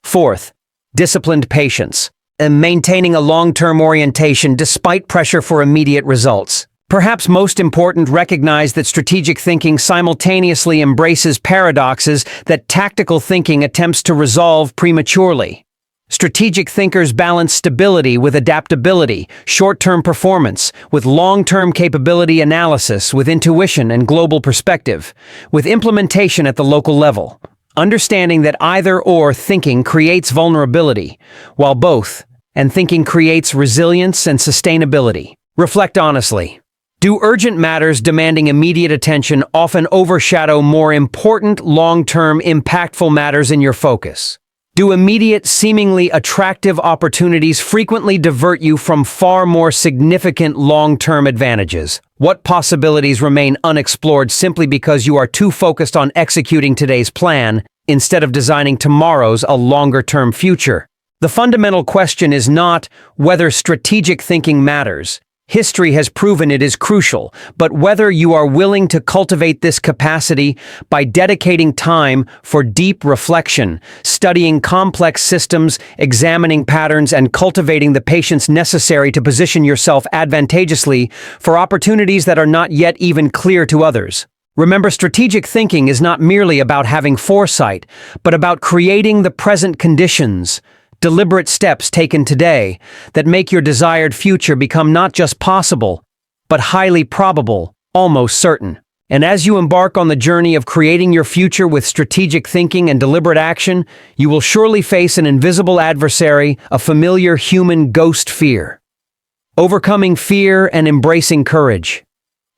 Fourth, disciplined patience, and maintaining a long-term orientation despite pressure for immediate results. Perhaps most important, recognize that strategic thinking simultaneously embraces paradoxes that tactical thinking attempts to resolve prematurely. Strategic thinkers balance stability with adaptability, short-term performance with long-term capability analysis, with intuition and global perspective, with implementation at the local level. Understanding that either-or thinking creates vulnerability, while both and thinking creates resilience and sustainability. Reflect honestly. Do urgent matters demanding immediate attention often overshadow more important, long-term, impactful matters in your focus? Do immediate, seemingly attractive opportunities frequently divert you from far more significant long-term advantages? What possibilities remain unexplored simply because you are too focused on executing today's plan instead of designing tomorrow's a longer-term future? The fundamental question is not whether strategic thinking matters. History has proven it is crucial, but whether you are willing to cultivate this capacity by dedicating time for deep reflection, studying complex systems, examining patterns, and cultivating the patience necessary to position yourself advantageously for opportunities that are not yet even clear to others. Remember, strategic thinking is not merely about having foresight, but about creating the present conditions, deliberate steps taken today that make your desired future become not just possible, but highly probable, almost certain. And as you embark on the journey of creating your future with strategic thinking and deliberate action, you will surely face an invisible adversary, a familiar human ghost: fear. Overcoming fear and embracing courage.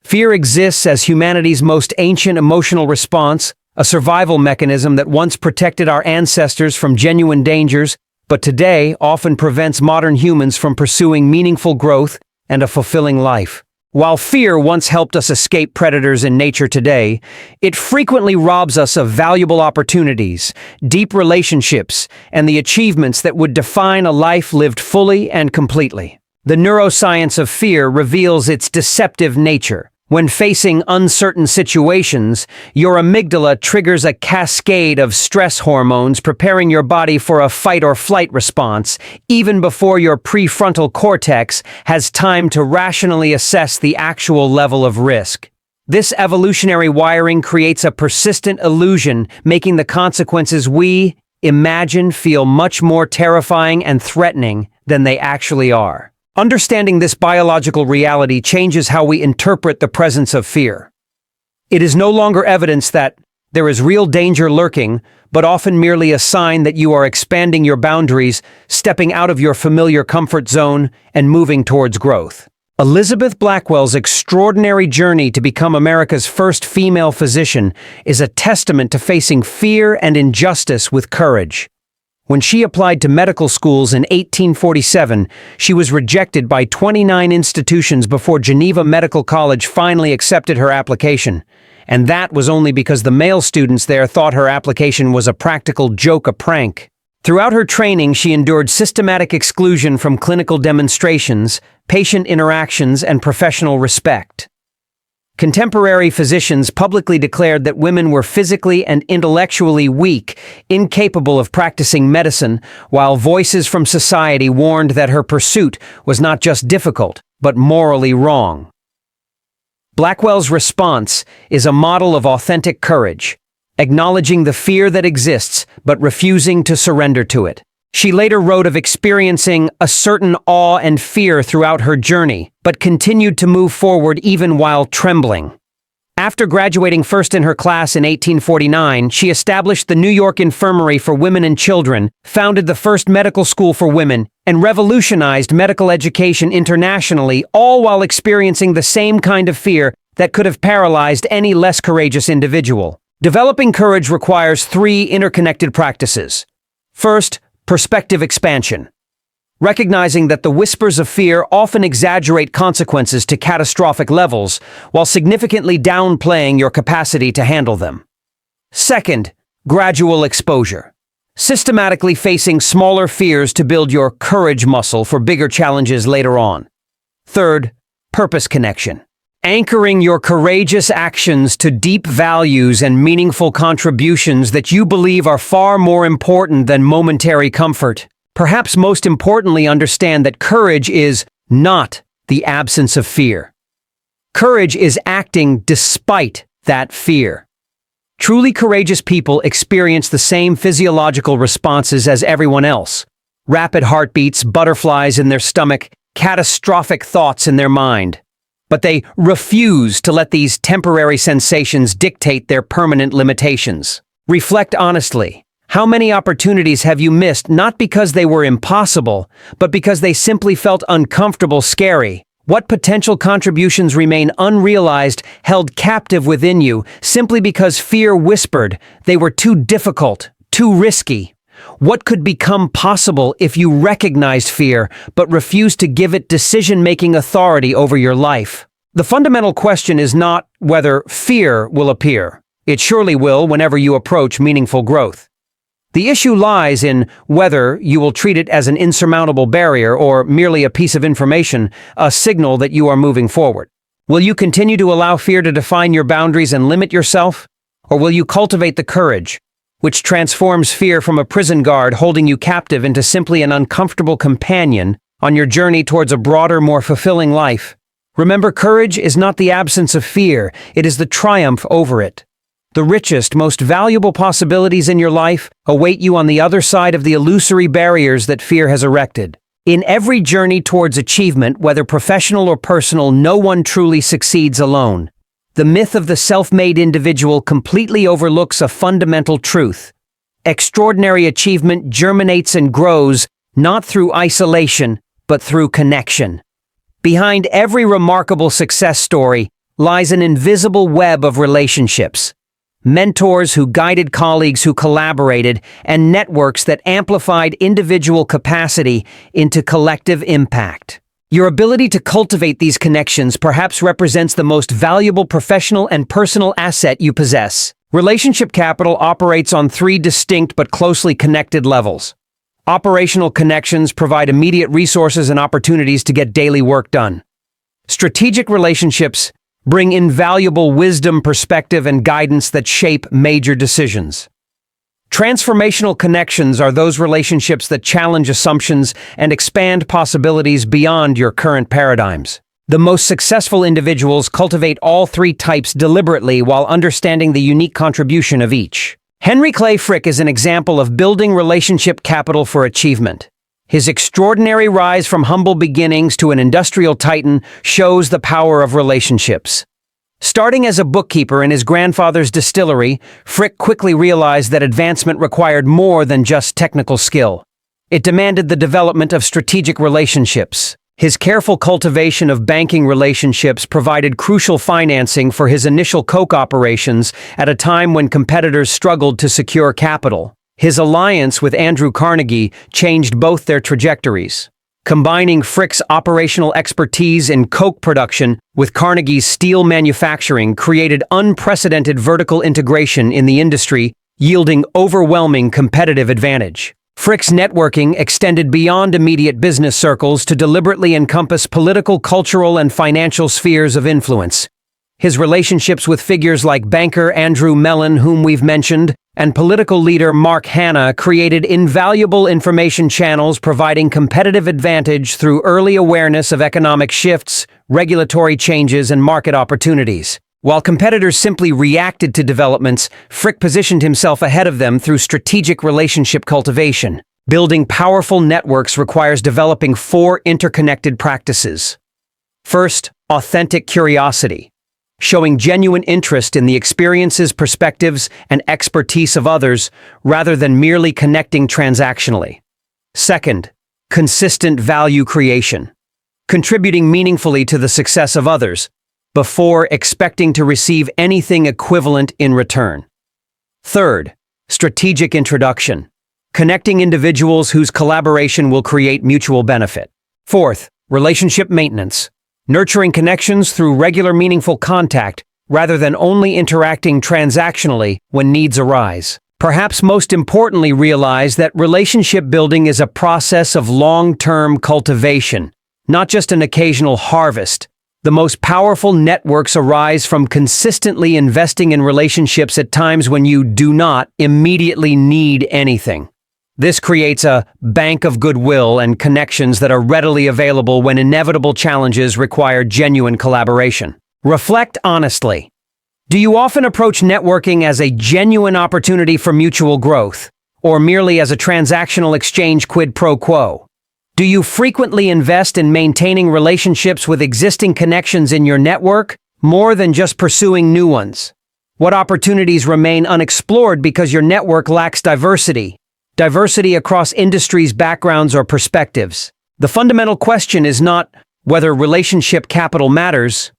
Fear exists as humanity's most ancient emotional response, a survival mechanism that once protected our ancestors from genuine dangers, but today often prevents modern humans from pursuing meaningful growth and a fulfilling life. While fear once helped us escape predators in nature today, it frequently robs us of valuable opportunities, deep relationships, and the achievements that would define a life lived fully and completely. The neuroscience of fear reveals its deceptive nature. When facing uncertain situations, your amygdala triggers a cascade of stress hormones, preparing your body for a fight-or-flight response, even before your prefrontal cortex has time to rationally assess the actual level of risk. This evolutionary wiring creates a persistent illusion, making the consequences we imagine feel much more terrifying and threatening than they actually are. Understanding this biological reality changes how we interpret the presence of fear. It is no longer evidence that there is real danger lurking, but often merely a sign that you are expanding your boundaries, stepping out of your familiar comfort zone, and moving towards growth. Elizabeth Blackwell's extraordinary journey to become America's first female physician is a testament to facing fear and injustice with courage. When she applied to medical schools in 1847, she was rejected by 29 institutions before Geneva Medical College finally accepted her application. And that was only because the male students there thought her application was a practical joke, a prank. Throughout her training, she endured systematic exclusion from clinical demonstrations, patient interactions, and professional respect. Contemporary physicians publicly declared that women were physically and intellectually weak, incapable of practicing medicine, while voices from society warned that her pursuit was not just difficult, but morally wrong. Blackwell's response is a model of authentic courage, acknowledging the fear that exists but refusing to surrender to it. She later wrote of experiencing a certain awe and fear throughout her journey, but continued to move forward even while trembling. After graduating first in her class in 1849, she established the New York Infirmary for Women and Children, founded the first medical school for women, and revolutionized medical education internationally, all while experiencing the same kind of fear that could have paralyzed any less courageous individual. Developing courage requires three interconnected practices. First, perspective expansion. Recognizing that the whispers of fear often exaggerate consequences to catastrophic levels, while significantly downplaying your capacity to handle them. Second, gradual exposure. Systematically facing smaller fears to build your courage muscle for bigger challenges later on. Third, purpose connection. Anchoring your courageous actions to deep values and meaningful contributions that you believe are far more important than momentary comfort. Perhaps most importantly, understand that courage is not the absence of fear. Courage is acting despite that fear. Truly courageous people experience the same physiological responses as everyone else. Rapid heartbeats, butterflies in their stomach, catastrophic thoughts in their mind. But they refuse to let these temporary sensations dictate their permanent limitations. Reflect honestly. How many opportunities have you missed not because they were impossible, but because they simply felt uncomfortable, scary? What potential contributions remain unrealized, held captive within you, simply because fear whispered they were too difficult, too risky? What could become possible if you recognized fear, but refused to give it decision-making authority over your life? The fundamental question is not whether fear will appear. It surely will whenever you approach meaningful growth. The issue lies in whether you will treat it as an insurmountable barrier or merely a piece of information, a signal that you are moving forward. Will you continue to allow fear to define your boundaries and limit yourself? Or will you cultivate the courage, which transforms fear from a prison guard holding you captive into simply an uncomfortable companion on your journey towards a broader, more fulfilling life? Remember, courage is not the absence of fear, it is the triumph over it. The richest, most valuable possibilities in your life await you on the other side of the illusory barriers that fear has erected. In every journey towards achievement, whether professional or personal, no one truly succeeds alone. The myth of the self-made individual completely overlooks a fundamental truth. Extraordinary achievement germinates and grows not through isolation, but through connection. Behind every remarkable success story lies an invisible web of relationships. Mentors who guided colleagues who collaborated, and networks that amplified individual capacity into collective impact. Your ability to cultivate these connections perhaps represents the most valuable professional and personal asset you possess. Relationship capital operates on three distinct but closely connected levels. Operational connections provide immediate resources and opportunities to get daily work done. Strategic relationships bring invaluable wisdom, perspective, and guidance that shape major decisions. Transformational connections are those relationships that challenge assumptions and expand possibilities beyond your current paradigms. The most successful individuals cultivate all three types deliberately while understanding the unique contribution of each. Henry Clay Frick is an example of building relationship capital for achievement. His extraordinary rise from humble beginnings to an industrial titan shows the power of relationships. Starting as a bookkeeper in his grandfather's distillery, Frick quickly realized that advancement required more than just technical skill. It demanded the development of strategic relationships. His careful cultivation of banking relationships provided crucial financing for his initial Coke operations at a time when competitors struggled to secure capital. His alliance with Andrew Carnegie changed both their trajectories. Combining Frick's operational expertise in Coke production with Carnegie's steel manufacturing created unprecedented vertical integration in the industry, yielding overwhelming competitive advantage. Frick's networking extended beyond immediate business circles to deliberately encompass political, cultural, and financial spheres of influence. His relationships with figures like banker Andrew Mellon, whom we've mentioned, and political leader Mark Hanna created invaluable information channels providing competitive advantage through early awareness of economic shifts, regulatory changes, and market opportunities. While competitors simply reacted to developments, Frick positioned himself ahead of them through strategic relationship cultivation. Building powerful networks requires developing four interconnected practices. First, authentic curiosity. Showing genuine interest in the experiences, perspectives, and expertise of others rather than merely connecting transactionally. Second, consistent value creation. Contributing meaningfully to the success of others before expecting to receive anything equivalent in return. Third, strategic introduction. Connecting individuals whose collaboration will create mutual benefit. Fourth, relationship maintenance. Nurturing connections through regular meaningful contact rather than only interacting transactionally when needs arise. Perhaps most importantly, realize that relationship building is a process of long-term cultivation, not just an occasional harvest. The most powerful networks arise from consistently investing in relationships at times when you do not immediately need anything. This creates a bank of goodwill and connections that are readily available when inevitable challenges require genuine collaboration. Reflect honestly. Do you often approach networking as a genuine opportunity for mutual growth, or merely as a transactional exchange quid pro quo? Do you frequently invest in maintaining relationships with existing connections in your network, more than just pursuing new ones? What opportunities remain unexplored because your network lacks diversity? Diversity across industries, backgrounds, or perspectives. The fundamental question is not whether relationship capital matters.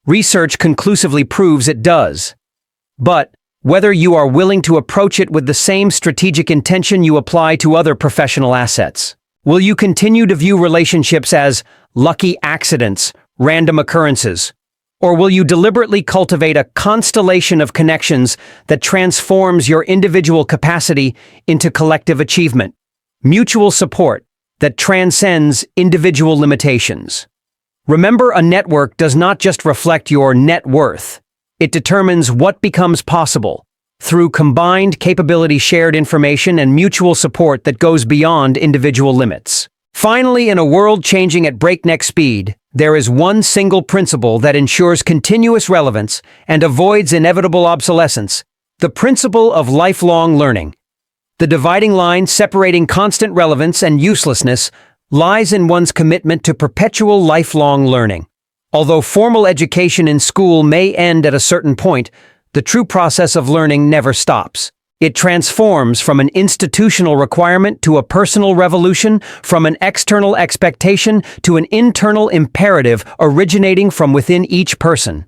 Research conclusively proves it does. But whether you are willing to approach it with the same strategic intention you apply to other professional assets. Will you continue to view relationships as lucky accidents, random occurrences? Or will you deliberately cultivate a constellation of connections that transforms your individual capacity into collective achievement? Mutual support that transcends individual limitations. Remember, a network does not just reflect your net worth. It determines what becomes possible through combined capability, shared information, and mutual support that goes beyond individual limits. Finally, in a world changing at breakneck speed, there is one single principle that ensures continuous relevance and avoids inevitable obsolescence: the principle of lifelong learning. The dividing line separating constant relevance and uselessness lies in one's commitment to perpetual lifelong learning. Although formal education in school may end at a certain point, the true process of learning never stops. It transforms from an institutional requirement to a personal revolution, from an external expectation to an internal imperative originating from within each person.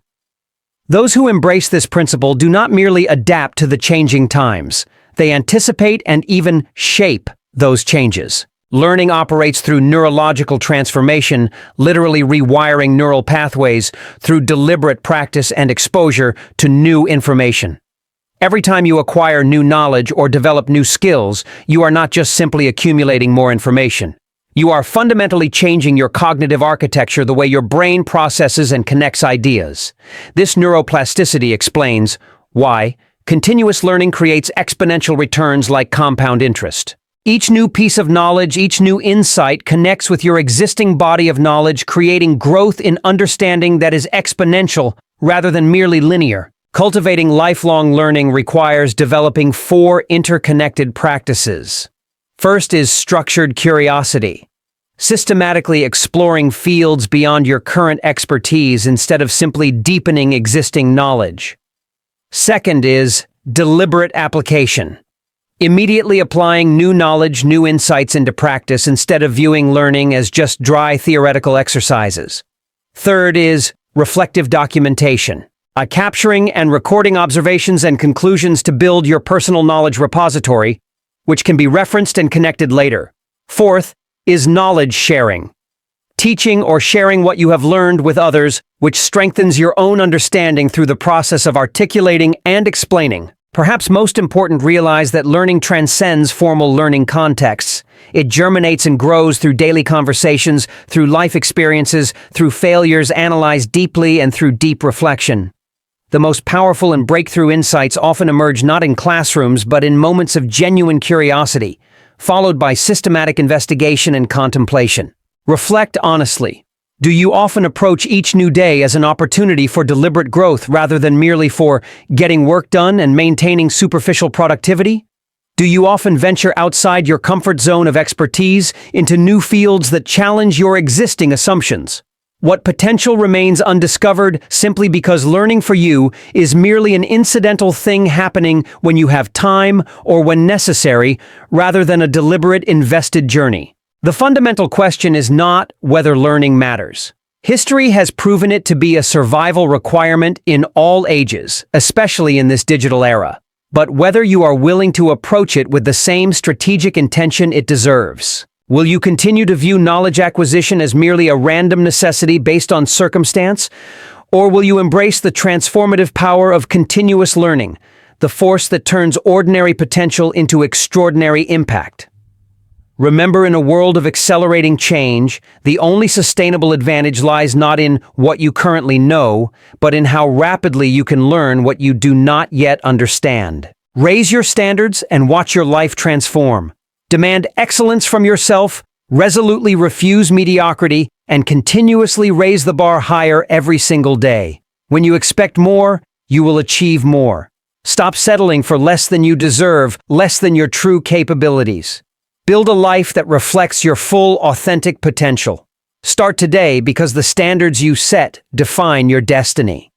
Those who embrace this principle do not merely adapt to the changing times. They anticipate and even shape those changes. Learning operates through neurological transformation, literally rewiring neural pathways through deliberate practice and exposure to new information. Every time you acquire new knowledge or develop new skills, you are not just simply accumulating more information. You are fundamentally changing your cognitive architecture, the way your brain processes and connects ideas. This neuroplasticity explains why continuous learning creates exponential returns like compound interest. Each new piece of knowledge, each new insight connects with your existing body of knowledge, creating growth in understanding that is exponential rather than merely linear. Cultivating lifelong learning requires developing 4 interconnected practices. First is structured curiosity. Systematically exploring fields beyond your current expertise instead of simply deepening existing knowledge. Second is deliberate application. Immediately applying new knowledge, new insights into practice instead of viewing learning as just dry theoretical exercises. Third is reflective documentation. Capturing and recording observations and conclusions to build your personal knowledge repository, which can be referenced and connected later. Fourth is knowledge sharing. Teaching or sharing what you have learned with others, which strengthens your own understanding through the process of articulating and explaining. Perhaps most important, realize that learning transcends formal learning contexts. It germinates and grows through daily conversations, through life experiences, through failures analyzed deeply, and through deep reflection. The most powerful and breakthrough insights often emerge not in classrooms but in moments of genuine curiosity, followed by systematic investigation and contemplation. Reflect honestly. Do you often approach each new day as an opportunity for deliberate growth rather than merely for getting work done and maintaining superficial productivity? Do you often venture outside your comfort zone of expertise into new fields that challenge your existing assumptions? What potential remains undiscovered simply because learning for you is merely an incidental thing happening when you have time or when necessary, rather than a deliberate, invested journey? The fundamental question is not whether learning matters. History has proven it to be a survival requirement in all ages, especially in this digital era, but whether you are willing to approach it with the same strategic intention it deserves. Will you continue to view knowledge acquisition as merely a random necessity based on circumstance? Or will you embrace the transformative power of continuous learning, the force that turns ordinary potential into extraordinary impact? Remember, in a world of accelerating change, the only sustainable advantage lies not in what you currently know, but in how rapidly you can learn what you do not yet understand. Raise your standards and watch your life transform. Demand excellence from yourself, resolutely refuse mediocrity, and continuously raise the bar higher every single day. When you expect more, you will achieve more. Stop settling for less than you deserve, less than your true capabilities. Build a life that reflects your full, authentic potential. Start today because the standards you set define your destiny.